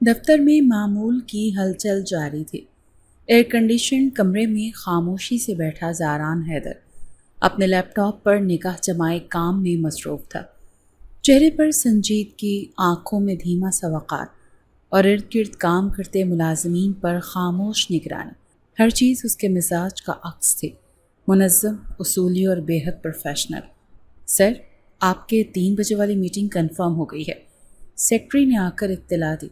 دفتر میں معمول کی ہلچل جاری تھی۔ ایئر کنڈیشن کمرے میں خاموشی سے بیٹھا زاران حیدر اپنے لیپ ٹاپ پر نگاہ جمائے کام میں مصروف تھا۔ چہرے پر سنجیدگی، آنکھوں میں دھیما سا وقار اور ارد گرد کام کرتے ملازمین پر خاموش نگرانی۔ ہر چیز اس کے مزاج کا عکس تھی، منظم، اصولی اور بے حد پروفیشنل۔ سر، آپ کے 3 بجے والی میٹنگ کنفرم ہو گئی ہے، سیکرٹری نے آ کر اطلاع دی۔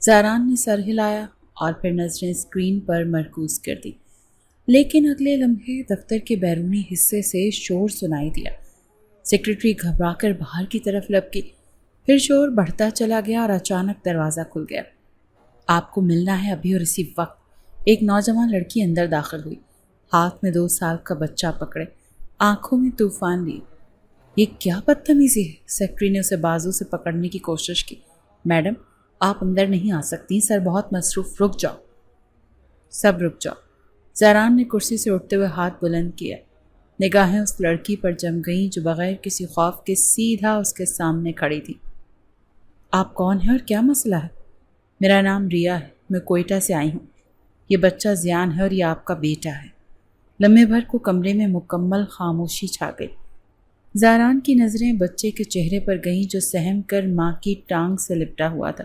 زاران نے سر ہلایا اور پھر نظریں اسکرین پر مرکوز کر دی، لیکن اگلے لمحے دفتر کے بیرونی حصے سے شور سنائی دیا۔ سیکرٹری گھبرا کر باہر کی طرف لپکی، پھر شور بڑھتا چلا گیا اور اچانک دروازہ کھل گیا۔ آپ کو ملنا ہے ابھی اور اسی وقت، ایک نوجوان لڑکی اندر داخل ہوئی، ہاتھ میں 2 سال کا بچہ پکڑے، آنکھوں میں طوفان لیے۔ یہ کیا بدتمیزی ہے؟ سیکرٹری نے اسے بازو سے پکڑنے کی کوشش کی۔ میڈم، آپ اندر نہیں آ سکتی، سر بہت مصروف، رک جاؤ۔ سب رک جاؤ۔ زاران نے کرسی سے اٹھتے ہوئے ہاتھ بلند کیا۔ نگاہیں اس لڑکی پر جم گئیں جو بغیر کسی خوف کے سیدھا اس کے سامنے کھڑی تھی۔ آپ کون ہیں اور کیا مسئلہ ہے؟ میرا نام ریا ہے، میں کوئٹہ سے آئی ہوں۔ یہ بچہ زیان ہے اور یہ آپ کا بیٹا ہے۔ لمحے بھر کو کمرے میں مکمل خاموشی چھا گئی۔ زاران کی نظریں بچے کے چہرے پر گئیں جو سہم کر ماں کی ٹانگ سے لپٹا ہوا تھا۔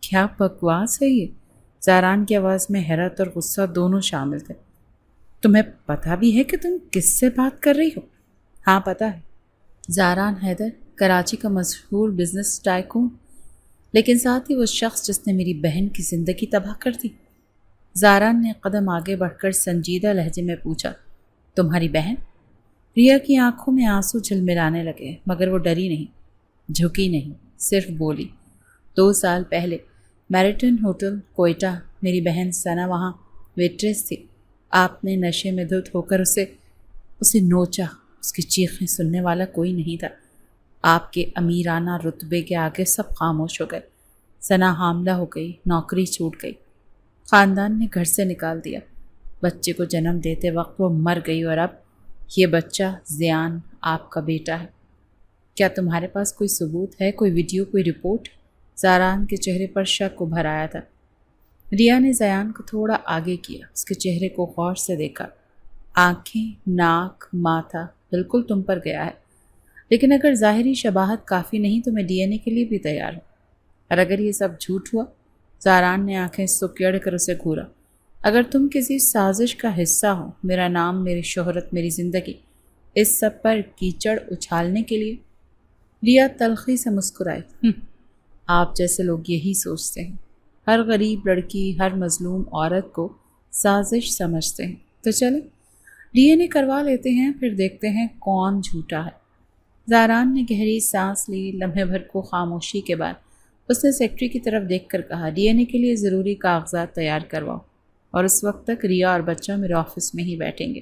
کیا بکواس ہے یہ؟ زاران کی آواز میں حیرت اور غصہ دونوں شامل تھے۔ تمہیں پتہ بھی ہے کہ تم کس سے بات کر رہی ہو؟ ہاں پتہ ہے۔ زاران حیدر، کراچی کا مشہور بزنس ٹائکون، لیکن ساتھ ہی وہ شخص جس نے میری بہن کی زندگی تباہ کر دی۔ زاران نے قدم آگے بڑھ کر سنجیدہ لہجے میں پوچھا، تمہاری بہن؟ ریا کی آنکھوں میں آنسو جھلملانے لگے، مگر وہ ڈری نہیں، جھکی نہیں، صرف بولی، 2 سال پہلے میریٹن ہوٹل کوئٹہ میری بہن ثنا وہاں ویٹریس تھی۔ آپ نے نشے میں دھت ہو کر اسے نوچا۔ اس کی چیخیں سننے والا کوئی نہیں تھا۔ آپ کے امیرانہ رتبے کے آگے سب خاموش ہو گئے۔ ثنا حاملہ ہو گئی، نوکری چھوٹ گئی، خاندان نے گھر سے نکال دیا۔ بچے کو جنم دیتے وقت وہ مر گئی اور اب یہ بچہ زیان آپ کا بیٹا ہے۔ کیا تمہارے پاس کوئی ثبوت ہے، کوئی ویڈیو، کوئی رپورٹ؟ زاران کے چہرے پر شک ابھر آیا تھا۔ ریا نے زیان کو تھوڑا آگے کیا، اس کے چہرے کو غور سے دیکھا۔ آنکھیں، ناک، ماتھا بالکل تم پر گیا ہے، لیکن اگر ظاہری شباہت کافی نہیں تو میں ڈی این اے کے لیے بھی تیار ہوں۔ اور اگر یہ سب جھوٹ ہوا؟ زاران نے آنکھیں سکیڑ کر اسے گھورا۔ اگر تم کسی سازش کا حصہ ہو، میرا نام، میری شہرت، میری زندگی، اس سب پر کیچڑ اچھالنے کے لیے؟ ریا تلخی سے مسکرائی۔ آپ جیسے لوگ یہی سوچتے ہیں، ہر غریب لڑکی، ہر مظلوم عورت کو سازش سمجھتے ہیں۔ تو چلیں ڈی این اے کروا لیتے ہیں، پھر دیکھتے ہیں کون جھوٹا ہے۔ زاران نے گہری سانس لی۔ لمحے بھر کو خاموشی کے بعد اس نے سیکرٹری کی طرف دیکھ کر کہا، ڈی این اے کے لیے ضروری کاغذات تیار کرواؤ، اور اس وقت تک ریا اور بچہ میرے آفس میں ہی بیٹھیں گے۔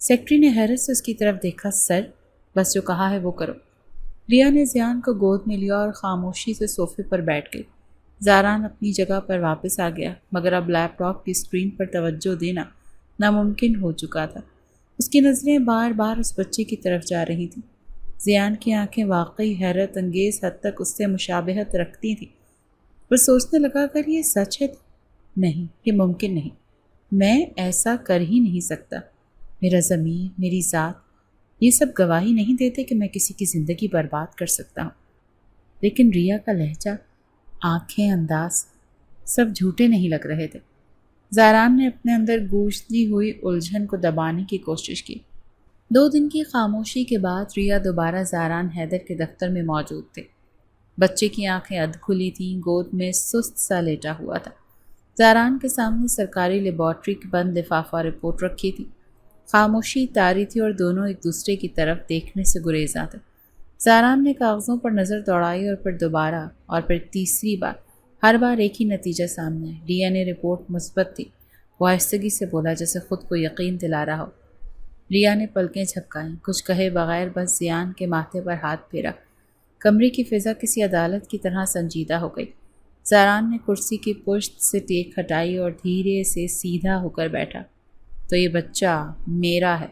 سیکرٹری نے حیرت سے اس کی طرف دیکھا۔ سر، بس جو کہا ہے وہ کرو۔ ریا نے زیان کو گود میں لیا اور خاموشی سے صوفے پر بیٹھ گئی۔ زاران اپنی جگہ پر واپس آ گیا، مگر اب لیپ ٹاپ کی اسکرین پر توجہ دینا ناممکن ہو چکا تھا۔ اس کی نظریں بار بار اس بچے کی طرف جا رہی تھیں۔ زیان کی آنکھیں واقعی حیرت انگیز حد تک اس سے مشابہت رکھتی تھیں۔ وہ سوچنے لگا، اگر یہ سچ ہے تو نہیں، یہ ممکن نہیں، میں ایسا کر ہی نہیں سکتا۔ میرا ضمیر، میری ذات، یہ سب گواہی نہیں دیتے کہ میں کسی کی زندگی برباد کر سکتا ہوں۔ لیکن ریا کا لہجہ، آنکھیں، انداز، سب جھوٹے نہیں لگ رہے تھے۔ زاران نے اپنے اندر گونجتی ہوئی الجھن کو دبانے کی کوشش کی۔ 2 دن کی خاموشی کے بعد ریا دوبارہ زاران حیدر کے دفتر میں موجود تھے۔ بچے کی آنکھیں ادھ کھلی تھیں، گود میں سست سا لیٹا ہوا تھا۔ زاران کے سامنے سرکاری لیبارٹری کی بند لفافہ رپورٹ رکھی تھی۔ خاموشی طاری تھی اور دونوں ایک دوسرے کی طرف دیکھنے سے گریزاں تھے۔ زاران نے کاغذوں پر نظر دوڑائی اور پھر دوبارہ اور پھر تیسری بار، ہر بار ایک ہی نتیجہ سامنے آیا۔ ڈی این اے رپورٹ مثبت تھی۔ وہ آہستگی سے بولا جیسے خود کو یقین دلا رہا ہو۔ ریا نے پلکیں جھپکائیں، کچھ کہے بغیر بس زیان کے ماتھے پر ہاتھ پھیرا۔ کمرے کی فضا کسی عدالت کی طرح سنجیدہ ہو گئی۔ زاران نے کرسی کی پشت سے ٹیک ہٹائی اور دھیرے سے سیدھا ہو کر بیٹھا۔ تو یہ بچہ میرا ہے۔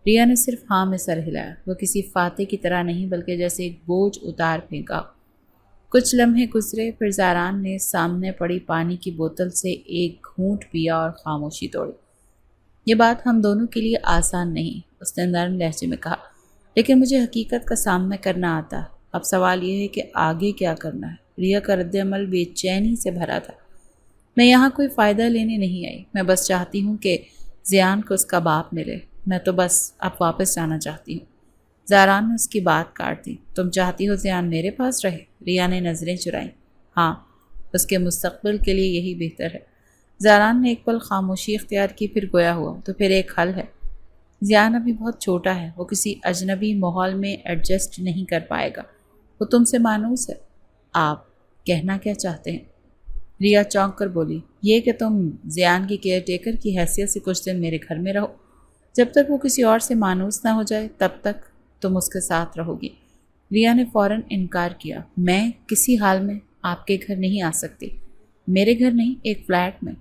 ریا نے صرف ہاں میں سر ہلایا۔ وہ کسی فاتح کی طرح نہیں بلکہ جیسے ایک بوجھ اتار پھینکا۔ کچھ لمحے گزرے، پھر زاران نے سامنے پڑی پانی کی بوتل سے ایک گھونٹ پیا اور خاموشی توڑی۔ یہ بات ہم دونوں کے لیے آسان نہیں، اس نے نرم لہجے میں کہا، لیکن مجھے حقیقت کا سامنا کرنا آتا۔ اب سوال یہ ہے کہ آگے کیا کرنا ہے۔ ریا کا رد عمل بے چینی سے بھرا تھا۔ میں یہاں کوئی فائدہ لینے نہیں آئی، میں بس چاہتی ہوں کہ زیان کو اس کا باپ ملے۔ میں تو بس اب واپس جانا چاہتی ہوں۔ زاران نے اس کی بات کاٹ دی۔ تم چاہتی ہو زیان میرے پاس رہے؟ ریا نے نظریں چرائیں۔ ہاں، اس کے مستقبل کے لیے یہی بہتر ہے۔ زاران نے ایک پل خاموشی اختیار کی، پھر گویا ہوا، تو پھر ایک حل ہے۔ زیان ابھی بہت چھوٹا ہے، وہ کسی اجنبی ماحول میں ایڈجسٹ نہیں کر پائے گا۔ وہ تم سے مانوس ہے۔ آپ کہنا کیا چاہتے ہیں؟ ریا چونک کر بولی، یہ کہ تم زیان کی کیئر ٹیکر کی حیثیت سے کچھ دن میرے گھر میں رہو۔ جب تک وہ کسی اور سے مانوس نہ ہو جائے تب تک تم اس کے ساتھ رہو گی۔ ریا نے فوراً انکار کیا۔ میں کسی حال میں آپ کے گھر نہیں آ سکتی۔ میرے گھر نہیں، ایک فلیٹ میں۔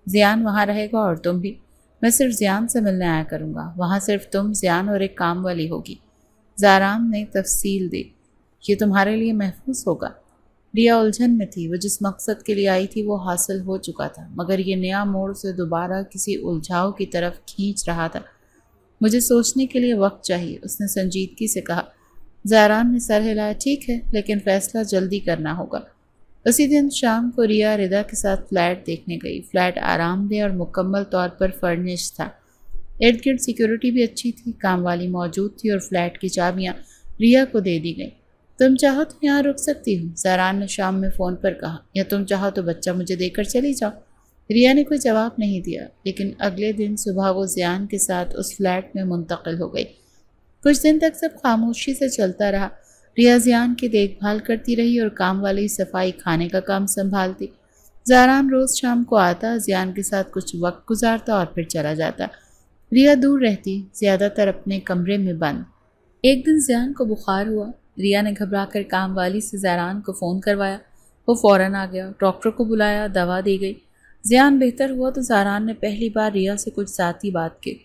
زیان وہاں رہے گا اور تم بھی۔ میں صرف زیان سے ملنے آیا کروں گا۔ وہاں صرف تم، زیان اور ایک کام والی ہوگی۔ زاران نے تفصیل دی۔ یہ تمہارے لیے محفوظ ہوگا؟ ریا الجھن میں تھی۔ وہ جس مقصد کے لیے آئی تھی وہ حاصل ہو چکا تھا، مگر یہ نیا موڑ اسے دوبارہ کسی الجھاؤ کی طرف کھینچ رہا تھا۔ مجھے سوچنے کے لیے وقت چاہیے، اس نے سنجیدگی سے کہا۔ زاران نے سر ہلایا۔ ٹھیک ہے، لیکن فیصلہ جلدی کرنا ہوگا۔ اسی دن شام کو ریا ردا کے ساتھ فلیٹ دیکھنے گئی۔ فلیٹ آرام دہ اور مکمل طور پر فرنش تھا۔ ارد گرد سیکیورٹی بھی اچھی تھی، کام والی موجود تھی اور فلیٹ کی چابیاں ریا کو دے دی گئیں۔ تم چاہو تو یہاں رک سکتی ہوں، زاران نے شام میں فون پر کہا، یا تم چاہو تو بچہ مجھے دے کر چلی جاؤ۔ ریا نے کوئی جواب نہیں دیا، لیکن اگلے دن صبح وہ زیان کے ساتھ اس فلیٹ میں منتقل ہو گئی۔ کچھ دن تک سب خاموشی سے چلتا رہا۔ ریا زیان کی دیکھ بھال کرتی رہی اور کام والی صفائی کھانے کا کام سنبھالتی۔ زاران روز شام کو آتا، زیان کے ساتھ کچھ وقت گزارتا اور پھر چلا جاتا۔ ریا دور رہتی، زیادہ تر اپنے کمرے میں بند۔ ایک دن زیان کو بخار ہوا۔ ریا نے گھبرا کر کام والی سے زاران کو فون کروایا۔ وہ فوراً آ گیا، ڈاکٹر کو بلایا، دوا دی گئی۔ زیان بہتر ہوا تو زاران نے پہلی بار ریا سے کچھ ذاتی بات کی۔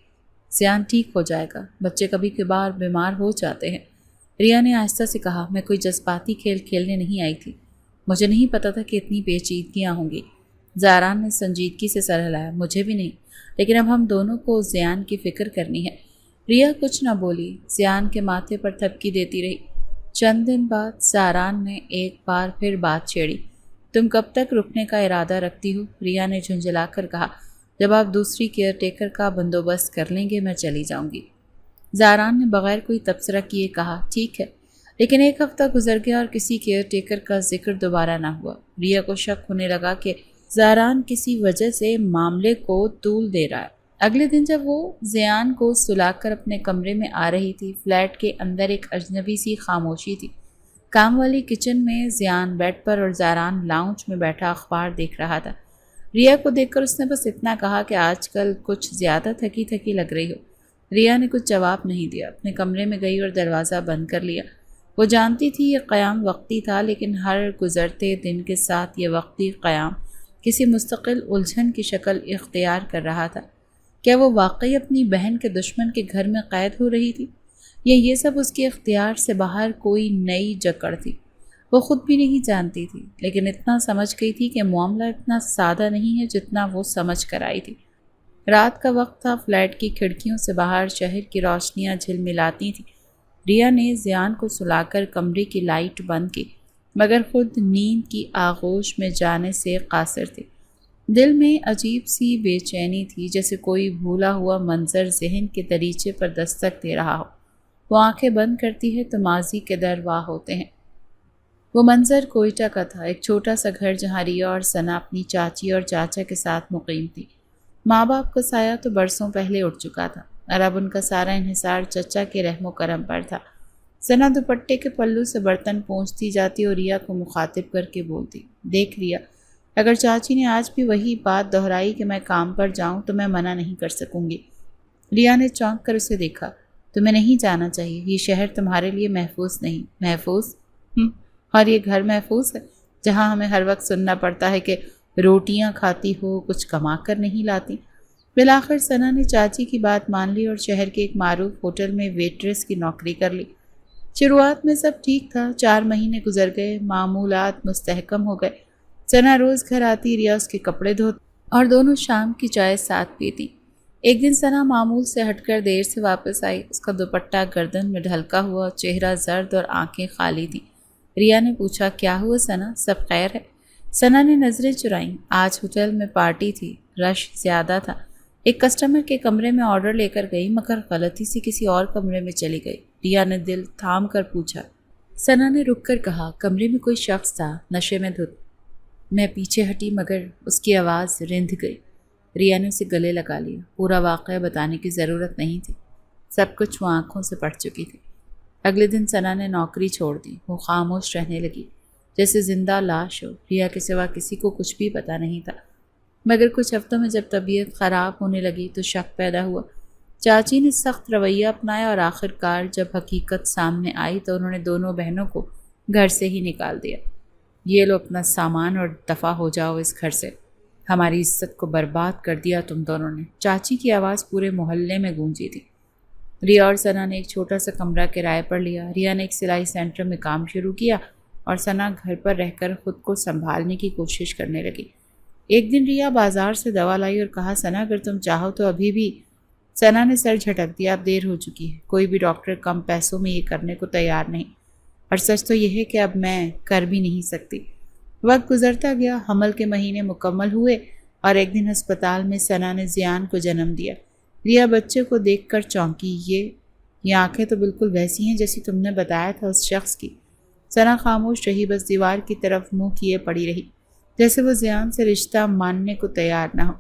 زیان ٹھیک ہو جائے گا، بچے کبھی کبھار بیمار ہو جاتے ہیں۔ ریا نے آہستہ سے کہا، میں کوئی جذباتی کھیل کھیلنے نہیں آئی تھی، مجھے نہیں پتا تھا کہ اتنی پیچیدگیاں ہوں گی۔ زاران نے سنجیدگی سے سر ہلایا۔ مجھے بھی نہیں، لیکن اب ہم دونوں کو زیان کی فکر کرنی ہے۔ ریا کچھ نہ بولی، زیان کے ماتھے پر تھپکی دیتی رہی۔ چند دن بعد زاران نے ایک بار پھر بات چھیڑی۔ تم کب تک رکنے کا ارادہ رکھتی ہو؟ ریا نے جھنجھلا کر کہا، جب آپ دوسری کیئر ٹیکر کا بندوبست کر لیں گے میں چلی جاؤں گی۔ زاران نے بغیر کوئی تبصرہ کیے کہا، ٹھیک ہے، لیکن ایک ہفتہ گزر گیا اور کسی کیئر ٹیکر کا ذکر دوبارہ نہ ہوا۔ ریا کو شک ہونے لگا کہ زاران کسی وجہ سے معاملے کو طول دے رہا ہے۔ اگلے دن جب وہ زیان کو سلا کر اپنے کمرے میں آ رہی تھی، فلیٹ کے اندر ایک اجنبی سی خاموشی تھی۔ کام والی کچن میں، زیان بیڈ پر اور زاران لاؤنج میں بیٹھا اخبار دیکھ رہا تھا۔ ریا کو دیکھ کر اس نے بس اتنا کہا کہ آج کل کچھ زیادہ تھکی تھکی لگ رہی ہو۔ ریا نے کچھ جواب نہیں دیا، اپنے کمرے میں گئی اور دروازہ بند کر لیا۔ وہ جانتی تھی یہ قیام وقتی تھا، لیکن ہر گزرتے دن کے ساتھ یہ وقتی قیام کسی مستقل الجھن کی شکل اختیار کر رہا تھا۔ کیا وہ واقعی اپنی بہن کے دشمن کے گھر میں قید ہو رہی تھی، یا یہ سب اس کے اختیار سے باہر کوئی نئی جکڑ تھی؟ وہ خود بھی نہیں جانتی تھی، لیکن اتنا سمجھ گئی تھی کہ معاملہ اتنا سادہ نہیں ہے جتنا وہ سمجھ کر آئی تھی۔ رات کا وقت تھا، فلیٹ کی کھڑکیوں سے باہر شہر کی روشنیاں جھلملاتی تھیں۔ ریا نے زیان کو سلا کر کمرے کی لائٹ بند کی، مگر خود نیند کی آغوش میں جانے سے قاصر تھی۔ دل میں عجیب سی بے چینی تھی، جیسے کوئی بھولا ہوا منظر ذہن کے دریچے پر دستک دے رہا ہو۔ وہ آنکھیں بند کرتی ہے تو ماضی کے در واہ ہوتے ہیں۔ وہ منظر کوئٹہ کا تھا، ایک چھوٹا سا گھر جہاں ریا اور ثنا اپنی چاچی اور چاچا کے ساتھ مقیم تھی۔ ماں باپ کا سایہ تو برسوں پہلے اٹھ چکا تھا، اور اب ان کا سارا انحصار چچا کے رحم و کرم پر تھا۔ ثنا دوپٹے کے پلو سے برتن پونچھتی جاتی اور ریا کو مخاطب کر کے بولتی، دیکھ ریا، اگر چاچی نے آج بھی وہی بات دہرائی کہ میں کام پر جاؤں تو میں منع نہیں کر سکوں گی۔ ریا نے چونک کر اسے دیکھا۔ تمہیں نہیں جانا چاہیے، یہ شہر تمہارے لیے محفوظ نہیں۔ محفوظ؟ اور یہ گھر محفوظ ہے، جہاں ہمیں ہر وقت سننا پڑتا ہے کہ روٹیاں کھاتی ہو، کچھ کما کر نہیں لاتی۔ بالآخر ثنا نے چاچی کی بات مان لی اور شہر کے ایک معروف ہوٹل میں ویٹریس کی نوکری کر لی۔ شروعات میں سب ٹھیک تھا، 4 مہینے گزر گئے، معمولات مستحکم ہو گئے۔ ثنا روز گھر آتی، ریا اس کے کپڑے دھوتی اور دونوں شام کی چائے ساتھ پیتی۔ ایک دن ثنا معمول سے ہٹ کر دیر سے واپس آئی، اس کا دوپٹہ گردن میں ڈھلکا ہوا، چہرہ زرد اور آنکھیں خالی تھیں۔ ریا نے پوچھا، کیا ہوا ثنا، سب خیر ہے؟ ثنا نے نظریں چرائیں، آج ہوٹل میں پارٹی تھی، رش زیادہ تھا، ایک کسٹمر کے کمرے میں آرڈر لے کر گئی مگر غلطی سے کسی اور کمرے میں چلی گئی۔ ریا نے دل تھام کر پوچھا۔ ثنا نے رک کر کہا، کمرے میں کوئی شخص تھا، نشے میں دھت۔ میں پیچھے ہٹی مگر اس کی آواز رندھ گئی۔ ریا نے اسے گلے لگا لیا، پورا واقعہ بتانے کی ضرورت نہیں تھی، سب کچھ وہ آنکھوں سے پڑھ چکی تھی۔ اگلے دن ثنا نے نوکری چھوڑ دی، وہ خاموش رہنے لگی، جیسے زندہ لاش ہو۔ ریا کے سوا کسی کو کچھ بھی پتہ نہیں تھا، مگر کچھ ہفتوں میں جب طبیعت خراب ہونے لگی تو شک پیدا ہوا۔ چاچی نے سخت رویہ اپنایا اور آخر کار جب حقیقت سامنے آئی تو انہوں نے دونوں بہنوں کو گھر سے ہی نکال دیا۔ یہ لو اپنا سامان اور دفع ہو جاؤ اس گھر سے، ہماری عزت کو برباد کر دیا تم دونوں نے، چاچی کی آواز پورے محلے میں گونجی تھی۔ ریا اور ثنا نے ایک چھوٹا سا کمرہ کرائے پر لیا۔ ریا نے ایک سلائی سینٹر میں کام شروع کیا اور ثنا گھر پر رہ کر خود کو سنبھالنے کی کوشش کرنے لگی۔ ایک دن ریا بازار سے دوا لائی اور کہا، ثنا اگر تم چاہو تو ابھی بھی۔ ثنا نے سر جھٹک دیا، اب دیر ہو چکی ہے، کوئی بھی ڈاکٹر کم پیسوں میں یہ کرنے کو تیار نہیں، اور سچ تو یہ ہے کہ اب میں کر بھی نہیں سکتی۔ وقت گزرتا گیا، حمل کے مہینے مکمل ہوئے اور ایک دن ہسپتال میں ثنا نے زیان کو جنم دیا۔ ریا بچے کو دیکھ کر چونکی، یہ آنکھیں تو بالکل ویسی ہیں جیسی تم نے بتایا تھا اس شخص کی۔ ثنا خاموش رہی، بس دیوار کی طرف منہ کیے پڑی رہی، جیسے وہ زیان سے رشتہ ماننے کو تیار نہ ہو۔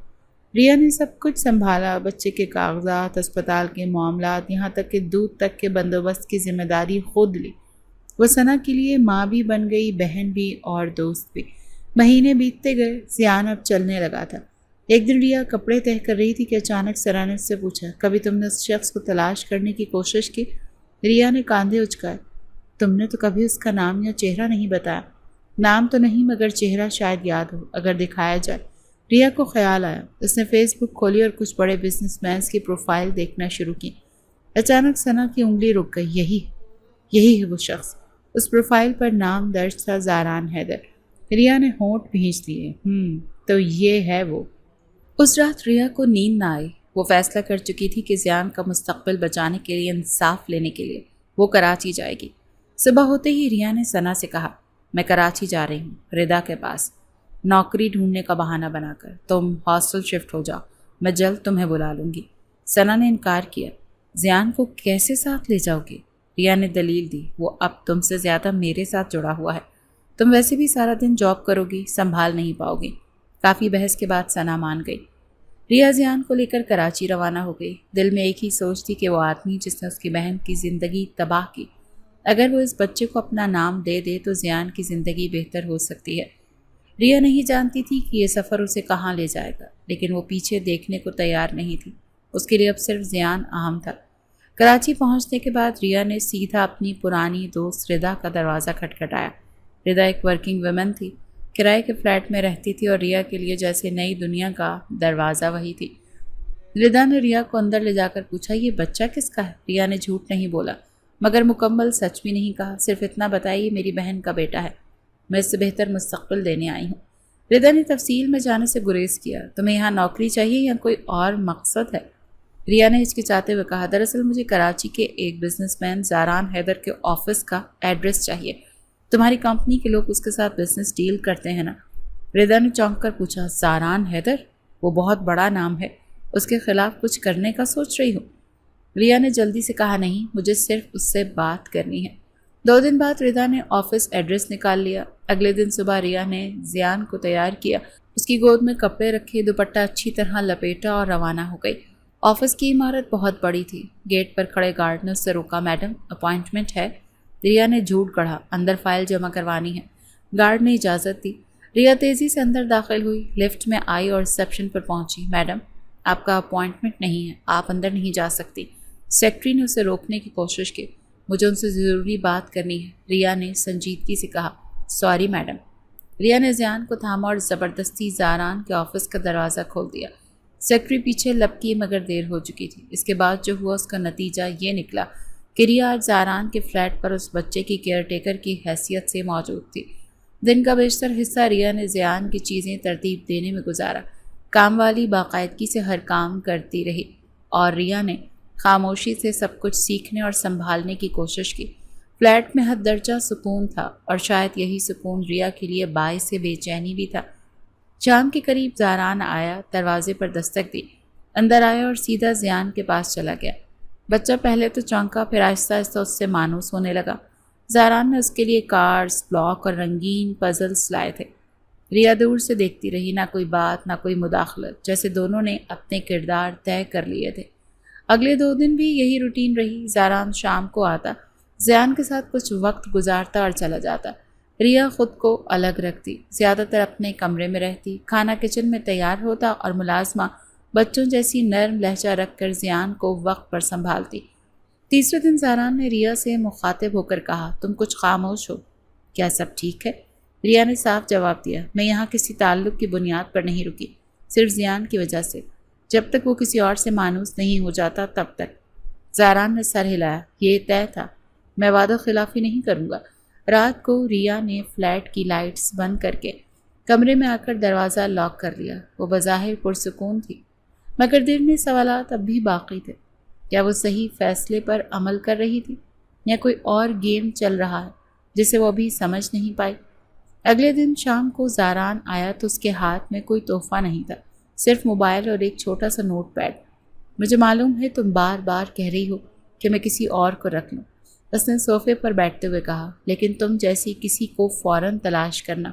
ریا نے سب کچھ سنبھالا، بچے کے کاغذات، اسپتال کے معاملات، یہاں تک کہ دودھ تک کے بندوبست کی ذمہ داری خود لی۔ وہ ثنا کے لیے ماں بھی بن گئی، بہن بھی اور دوست بھی۔ مہینے بیتتے گئے، زیان اب چلنے لگا تھا۔ ایک دن ریا کپڑے تہہ کر رہی تھی کہ اچانک ثنا نے اس سے پوچھا، کبھی تم نے اس شخص کو تلاش کرنے کی کوشش کی؟ ریا نے کاندھے اچکائے، تم نے تو کبھی اس کا نام یا چہرہ نہیں بتایا۔ نام تو نہیں مگر چہرہ شاید یاد ہو، اگر دکھایا جائے۔ ریا کو خیال آیا، اس نے فیس بک کھولی اور کچھ بڑے بزنس مینز کی پروفائل دیکھنا شروع کی۔ اچانک ثنا کی انگلی رک گئی، یہی ہے وہ شخص۔ اس پروفائل پر نام درج تھا، زاران حیدر۔ ریا نے ہونٹ بھینچ لیے، تو یہ ہے وہ۔ اس رات ریا کو نیند نہ آئی، وہ فیصلہ کر چکی تھی کہ زیان کا مستقبل بچانے کے لیے، انصاف لینے کے لیے وہ کراچی جائے گی۔ صبح ہوتے ہی ریا نے ثنا سے کہا، میں کراچی جا رہی ہوں، ردا کے پاس، نوکری ڈھونڈنے کا بہانہ بنا کر تم ہاسٹل شفٹ ہو جاؤ، میں جلد تمہیں بلا لوں گی۔ ثنا نے انکار کیا، زیان کو کیسے ساتھ لے جاؤ گے؟ ریا نے دلیل دی، وہ اب تم سے زیادہ میرے ساتھ جڑا ہوا ہے، تم ویسے بھی سارا دن جاب کرو گی، سنبھال نہیں پاؤ گی۔ کافی بحث کے بعد ثنا مان گئی۔ ریا زیان کو لے کر کراچی روانہ ہو گئی، دل میں ایک ہی سوچ تھی کہ وہ آدمی جس نے اس کی بہن کی زندگی تباہ کی، اگر وہ اس بچے کو اپنا نام دے دے تو زیان کی زندگی بہتر ہو سکتی ہے۔ ریا نہیں جانتی تھی کہ یہ سفر اسے کہاں لے جائے گا، لیکن وہ پیچھے دیکھنے کو تیار نہیں تھی، اس کے لیے اب صرف زیان اہم تھا۔ کراچی پہنچنے کے بعد ریا نے سیدھا اپنی پرانی دوست ردا کا دروازہ کھٹکھٹایا۔ ردا ایک ورکنگ ویمن تھی، کرائے کے فلیٹ میں رہتی تھی اور ریا کے لیے جیسے نئی دنیا کا دروازہ وہی تھی۔ ردا نے ریا کو اندر لے جا کر پوچھا، یہ بچہ کس کا ہے؟ ریا نے جھوٹ نہیں بولا مگر مکمل سچ بھی نہیں کہا، صرف اتنا بتائی، میری بہن کا بیٹا ہے، میں اس سے بہتر مستقبل دینے آئی ہوں۔ ردا نے تفصیل میں جانے سے گریز کیا، تمہیں یہاں نوکری چاہیے یا کوئی اور مقصد ہے؟ ریا نے ہچکچاتے ہوئے کہا، دراصل مجھے کراچی کے ایک بزنس مین زاران حیدر کے آفس کا ایڈریس چاہیے، تمہاری کمپنی کے لوگ اس کے ساتھ بزنس ڈیل کرتے ہیں نا؟ ردا نے چونک کر پوچھا، زاران حیدر؟ وہ بہت بڑا نام ہے، اس کے خلاف کچھ کرنے کا سوچ رہی ہوں؟ ریا نے جلدی سے کہا، نہیں، مجھے صرف اس سے بات کرنی ہے۔ 2 دن بعد ردا نے آفس ایڈریس نکال لیا۔ اگلے دن صبح ریا نے زیان کو تیار کیا، اس کی گود میں کپڑے رکھے، دوپٹہ اچھی طرح لپیٹا اور روانہ ہو گئی۔ آفس کی عمارت بہت بڑی تھی، گیٹ پر کھڑے گارڈ نے اس سے روکا، میڈم اپوائنٹمنٹ ہے؟ ریا نے جھوٹ گڑھا، اندر فائل جمع کروانی ہے۔ گارڈ نے اجازت دی، ریا تیزی سے اندر داخل ہوئی، لفٹ میں آئی اور ریسیپشن پر پہنچی۔ میڈم آپ کا اپوائنٹمنٹ نہیں ہے، آپ اندر نہیں جا سکتی۔ سیکرٹری نے اسے روکنے کی کوشش کی، مجھے ان سے ضروری بات کرنی ہے، ریا نے سنجیدگی سے کہا۔ Sorry madam. ریا نے زیان کو تھاما اور زبردستی زاران کے آفس کا دروازہ کھول دیا۔ سیکرٹری پیچھے لپکی مگر دیر ہو چکی تھی۔ اس کے بعد جو ہوا اس کا نتیجہ یہ نکلا کہ ریا آج زاران کے فلیٹ پر اس بچے کی کیئر ٹیکر کی حیثیت سے موجود تھی۔ دن کا بیشتر حصہ ریا نے زیان کی چیزیں ترتیب دینے میں گزارا۔ کام والی باقاعدگی سے ہر کام کرتی رہی اور ریا نے خاموشی سے سب کچھ سیکھنے اور سنبھالنے کی کوشش کی۔ فلیٹ میں حد درجہ سکون تھا اور شاید یہی سکون ریا کے لیے باعث بے چینی بھی تھا۔ شام کے قریب زاران آیا، دروازے پر دستک دی، اندر آیا اور سیدھا زیان کے پاس چلا گیا۔ بچہ پہلے تو چونکا، پھر آہستہ آہستہ اس سے مانوس ہونے لگا۔ زاران نے اس کے لیے کارڈز، بلاک اور رنگین پزلز لائے تھے۔ ریا دور سے دیکھتی رہی، نہ کوئی بات، نہ کوئی مداخلت، جیسے دونوں نے اپنے کردار طے کر لیے تھے۔ اگلے 2 دن بھی یہی روٹین رہی۔ زاران شام کو آتا، زیان کے ساتھ کچھ وقت گزارتا اور چلا جاتا۔ ریا خود کو الگ رکھتی، زیادہ تر اپنے کمرے میں رہتی۔ کھانا کچن میں تیار ہوتا اور ملازمہ بچوں جیسی نرم لہجہ رکھ کر زیان کو وقت پر سنبھالتی۔ تیسرے دن زاران نے ریا سے مخاطب ہو کر کہا، تم کچھ خاموش ہو، کیا سب ٹھیک ہے؟ ریا نے صاف جواب دیا، میں یہاں کسی تعلق کی بنیاد پر نہیں رکی، صرف زیان کی وجہ سے۔ جب تک وہ کسی اور سے مانوس نہیں ہو جاتا تب تک۔ زاران نے سر ہلایا، یہ طے تھا، میں وعدہ خلافی نہیں کروں گا۔ رات کو ریا نے فلیٹ کی لائٹس بند کر کے کمرے میں آ کر دروازہ لاک کر لیا۔ وہ بظاہر پرسکون تھی، مگر دل میں سوالات اب بھی باقی تھے۔ کیا وہ صحیح فیصلے پر عمل کر رہی تھی یا کوئی اور گیم چل رہا ہے جسے وہ ابھی سمجھ نہیں پائی؟ اگلے دن شام کو زاران آیا تو اس کے ہاتھ میں کوئی تحفہ نہیں تھا، صرف موبائل اور ایک چھوٹا سا نوٹ پیڈ۔ مجھے معلوم ہے تم بار بار کہہ رہی ہو کہ میں کسی اور کو رکھ لوں، اس نے صوفے پر بیٹھتے ہوئے کہا، لیکن تم جیسی کسی کو فوراً تلاش کرنا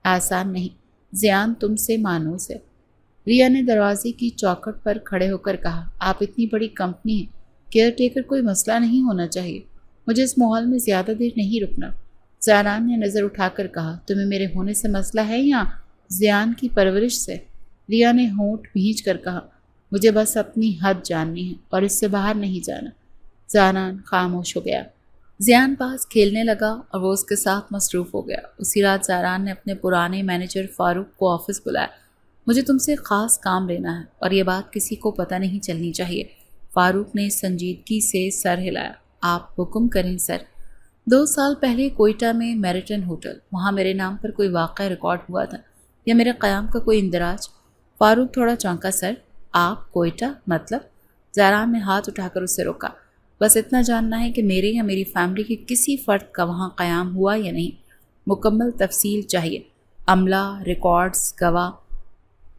آسان نہیں۔ زیان تم سے مانوس ہے۔ ریا نے دروازے کی چوکھٹ پر کھڑے ہو کر کہا، آپ اتنی بڑی کمپنی ہیں، کیئر ٹیکر کوئی مسئلہ نہیں ہونا چاہیے، مجھے اس ماحول میں زیادہ دیر نہیں رکنا۔ زاران نے نظر اٹھا کر کہا، تمہیں میرے ہونے سے مسئلہ ہے یا زیان کی پرورش سے؟ ریا نے ہونٹ بھینچ کر کہا، مجھے بس اپنی حد جاننی ہے اور اس سے باہر نہیں جانا۔ زاران خاموش ہو گیا۔ زیان پاس کھیلنے لگا اور وہ اس کے ساتھ مصروف ہو گیا۔ اسی رات زاران نے اپنے پرانے مینیجر فاروق کو آفس بلایا۔ مجھے تم سے خاص کام لینا ہے اور یہ بات کسی کو پتہ نہیں چلنی چاہیے۔ فاروق نے سنجیدگی سے سر ہلایا، آپ حکم کریں سر۔ 2 سال پہلے کوئٹہ میں میریٹن ہوٹل، وہاں میرے نام پر کوئی واقعہ ریکارڈ ہوا تھا یا میرے قیام کا کوئی اندراج؟ فاروق تھوڑا چونکا، سر آپ کوئٹہ مطلب؟ زاران نے ہاتھ اٹھا کر اسے روکا، بس اتنا جاننا ہے کہ میرے یا میری فیملی کے کسی فرد کا وہاں قیام ہوا یا نہیں، مکمل تفصیل چاہیے، عملہ، ریکارڈز، گواہ،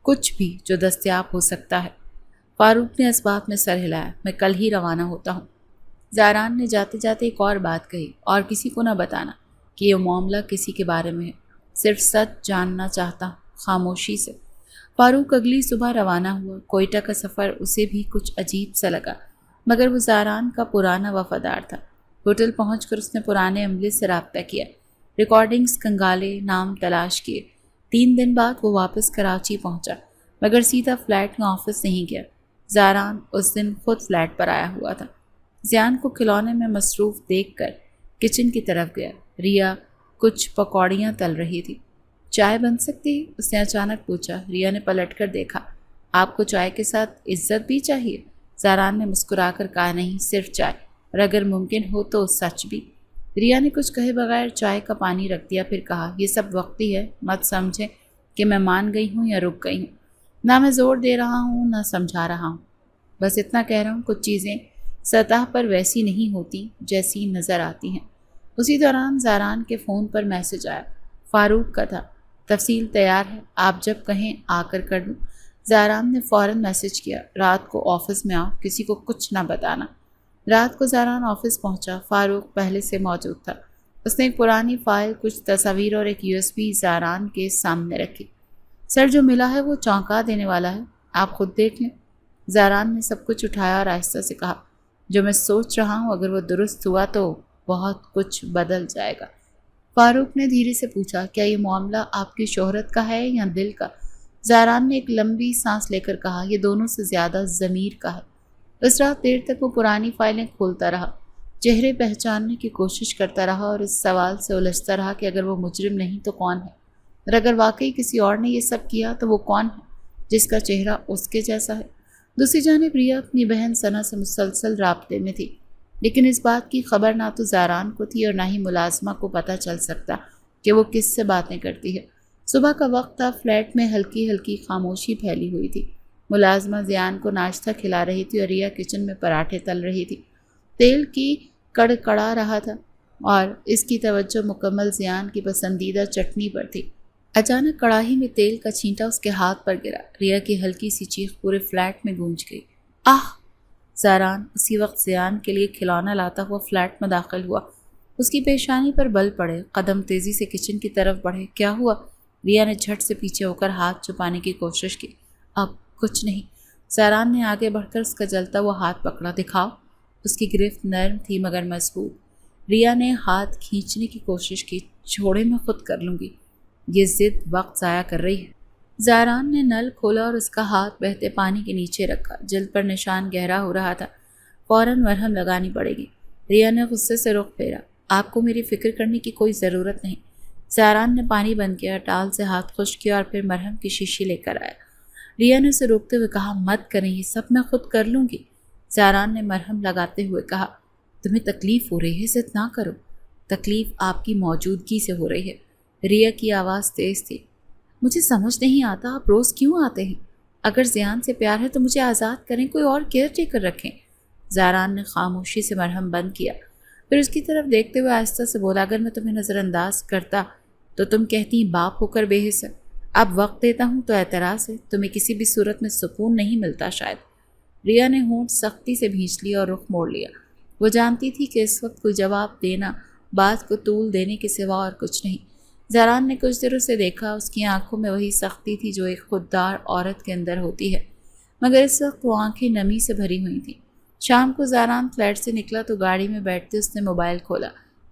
کچھ بھی جو دستیاب ہو سکتا ہے۔ فاروق نے اس بات میں سر ہلایا، میں کل ہی روانہ ہوتا ہوں۔ زاران نے جاتے جاتے ایک اور بات کہی، اور کسی کو نہ بتانا کہ یہ معاملہ کسی کے بارے میں ہے، صرف سچ جاننا چاہتا ہوں، خاموشی سے۔ فاروق اگلی صبح روانہ ہوا۔ کوئٹہ کا سفر اسے بھی کچھ عجیب سا لگا، مگر وہ زاران کا پرانا وفادار تھا۔ ہوٹل پہنچ کر اس نے پرانے عملے سے رابطہ کیا، ریکارڈنگز کنگالے، نام تلاش کیے۔ 3 دن بعد وہ واپس کراچی پہنچا، مگر سیدھا فلیٹ میں آفس نہیں گیا۔ زاران اس دن خود فلیٹ پر آیا ہوا تھا۔ زیان کو کھلونے میں مصروف دیکھ کر کچن کی طرف گیا۔ ریا کچھ پکوڑیاں تل رہی تھی۔ چائے بن سکتی؟ اس نے اچانک پوچھا۔ ریا نے پلٹ کر دیکھا، آپ کو چائے کے ساتھ عزت بھی چاہیے؟ زاران نے مسکرا کر کہا، نہیں، صرف چائے، اور اگر ممکن ہو تو سچ بھی۔ ریا نے کچھ کہے بغیر چائے کا پانی رکھ دیا، پھر کہا، یہ سب وقتی ہے، مت سمجھیں کہ میں مان گئی ہوں یا رک گئی ہوں، نہ میں زور دے رہا ہوں نہ سمجھا رہا ہوں، بس اتنا کہہ رہا ہوں کچھ چیزیں سطح پر ویسی نہیں ہوتی جیسی نظر آتی ہیں۔ اسی دوران زاران کے فون پر میسج آیا، فاروق کا تھا، تفصیل تیار ہے، آپ جب کہیں آ کر لوں۔ زاران نے فوراً میسج کیا، رات کو آفس میں آؤ، کسی کو کچھ نہ بتانا۔ رات کو زاران آفس پہنچا۔ فاروق پہلے سے موجود تھا۔ اس نے ایک پرانی فائل، کچھ تصاویر اور ایک USB زاران کے سامنے رکھی۔ سر، جو ملا ہے وہ چونکا دینے والا ہے، آپ خود دیکھ لیں۔ زاران نے سب کچھ اٹھایا اور آہستہ سے کہا، جو میں سوچ رہا ہوں اگر وہ درست ہوا تو بہت کچھ بدل جائے گا۔ فاروق نے دھیرے سے پوچھا، کیا یہ معاملہ آپ کی شہرت کا ہے یا دل کا؟ زاران نے ایک لمبی سانس لے کر کہا، یہ دونوں سے زیادہ ضمیر کا ہے۔ اس رات دیر تک وہ پرانی فائلیں کھولتا رہا، چہرے پہچاننے کی کوشش کرتا رہا اور اس سوال سے الجھتا رہا کہ اگر وہ مجرم نہیں تو کون ہے، اور اگر واقعی کسی اور نے یہ سب کیا تو وہ کون ہے جس کا چہرہ اس کے جیسا ہے۔ دوسری جانب ریا اپنی بہن ثنا سے مسلسل رابطے میں تھی۔ لیکن اس بات کی خبر نہ تو زاران کو تھی اور نہ ہی ملازمہ کو پتہ چل سکتا کہ وہ کس سے باتیں کرتی ہے۔ صبح کا وقت تھا، فلیٹ میں ہلکی ہلکی خاموشی پھیلی ہوئی تھی۔ ملازمہ زیان کو ناشتہ کھلا رہی تھی اور ریا کچن میں پراٹھے تل رہی تھی۔ تیل کی کڑکڑا رہا تھا اور اس کی توجہ مکمل زیان کی پسندیدہ چٹنی پر تھی۔ اچانک کڑاہی میں تیل کا چھینٹا اس کے ہاتھ پر گرا۔ ریا کی ہلکی سی چیخ پورے فلیٹ میں گونج گئی۔ آہ! زاران اسی وقت زیان کے لیے کھلونا لاتا ہوا فلیٹ میں داخل ہوا۔ اس کی پیشانی پر بل پڑے، قدم تیزی سے کچن کی طرف بڑھے۔ کیا ہوا؟ ریا نے جھٹ سے پیچھے ہو کر ہاتھ چھپانے کی کوشش کی۔ اب کچھ نہیں۔ زاران نے آگے بڑھ کر اس کا جلتا ہوا ہاتھ پکڑا۔ دکھاؤ۔ اس کی گرفت نرم تھی مگر مضبوط۔ ریا نے ہاتھ کھینچنے کی کوشش کی۔ چھوڑے، میں خود کر لوں گی۔ یہ ضد وقت ضائع کر رہی ہے۔ زاران نے نل کھولا اور اس کا ہاتھ بہتے پانی کے نیچے رکھا۔ جلد پر نشان گہرا ہو رہا تھا۔ فوراً مرہم لگانی پڑے گی۔ ریا نے غصے سے رخ پھیرا۔ آپ کو میری فکر کرنے کی کوئی ضرورت نہیں۔ زاران نے پانی بند کیا، ٹال سے ہاتھ خشک کیا اور پھر مرہم کی شیشی لے کر آیا۔ ریا نے اسے روکتے ہوئے کہا، مت کریں، یہ سب میں خود کر لوں گی۔ زاران نے مرہم لگاتے ہوئے کہا، تمہیں تکلیف ہو رہی ہے، ضد نہ کرو۔ تکلیف آپ کی موجودگی سے ہو رہی ہے۔ ریا کی آواز تیز تھی۔ مجھے سمجھ نہیں آتا آپ روز کیوں آتے ہیں؟ اگر زیان سے پیار ہے تو مجھے آزاد کریں، کوئی اور کیئر ٹیکر رکھیں۔ زاران نے خاموشی سے مرہم بند کیا، پھر اس کی طرف دیکھتے ہوئے آہستہ سے بولا، اگر میں تمہیں نظر انداز کرتا تو تم کہتی باپ ہو کر بے حس ہے۔ اب وقت دیتا ہوں تو اعتراض ہے، تمہیں کسی بھی صورت میں سکون نہیں ملتا شاید۔ ریا نے ہونٹ سختی سے بھینچ لیا اور رخ موڑ لیا۔ وہ جانتی تھی کہ اس وقت کوئی جواب دینا بات کو طول دینے کے سوا اور کچھ نہیں۔ زاران نے کچھ دیر اسے دیکھا۔ اس کی آنکھوں میں وہی سختی تھی جو ایک خوددار عورت کے اندر ہوتی ہے، مگر اس وقت وہ آنکھیں نمی سے بھری ہوئی تھیں۔ شام کو زاران فلیٹ سے نکلا تو گاڑی میں بیٹھتے اس نے موبائل کھولا۔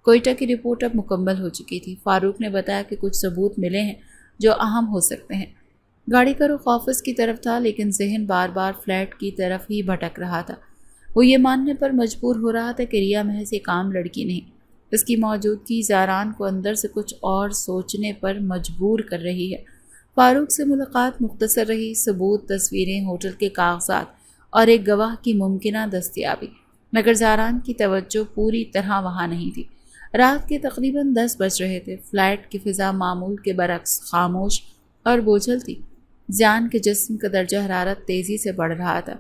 کوئٹہ کی رپورٹ اب مکمل ہو چکی تھی۔ فاروق نے بتایا کہ کچھ ثبوت ملے ہیں جو اہم ہو سکتے ہیں۔ گاڑی کا رخ آفس کی طرف تھا، لیکن ذہن بار بار فلیٹ کی طرف ہی بھٹک رہا تھا۔ وہ یہ ماننے پر مجبور ہو رہا تھا کہ ریا محض ایک عام لڑکی نہیں، اس کی موجودگی زاران کو اندر سے کچھ اور سوچنے پر مجبور کر رہی ہے۔ فاروق سے ملاقات مختصر رہی، ثبوت، تصویریں، ہوٹل کے کاغذات اور ایک گواہ کی ممکنہ دستیابی، مگر زاران کی توجہ پوری طرح وہاں نہیں تھی۔ رات کے تقریباً 10 بج رہے تھے۔ فلیٹ کی فضا معمول کے برعکس خاموش اور بوجھل تھی۔ زیان کے جسم کا درجہ حرارت تیزی سے بڑھ رہا تھا۔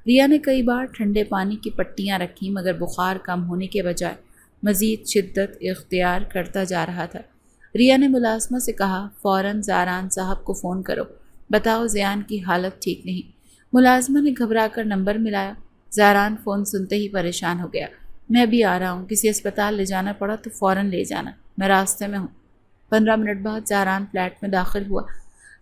ریا نے کئی بار ٹھنڈے پانی کی پٹیاں رکھیں مگر بخار کم ہونے کے بجائے مزید شدت اختیار کرتا جا رہا تھا۔ ریا نے ملازمہ سے کہا، فوراً زاران صاحب کو فون کرو، بتاؤ زیان کی حالت ٹھیک نہیں۔ ملازمہ نے گھبرا کر نمبر ملایا۔ زاران فون سنتے ہی پریشان ہو گیا۔ میں ابھی آ رہا ہوں، کسی اسپتال لے جانا پڑا تو فوراً لے جانا، میں راستے میں ہوں۔ 15 منٹ بعد زاران فلیٹ میں داخل ہوا۔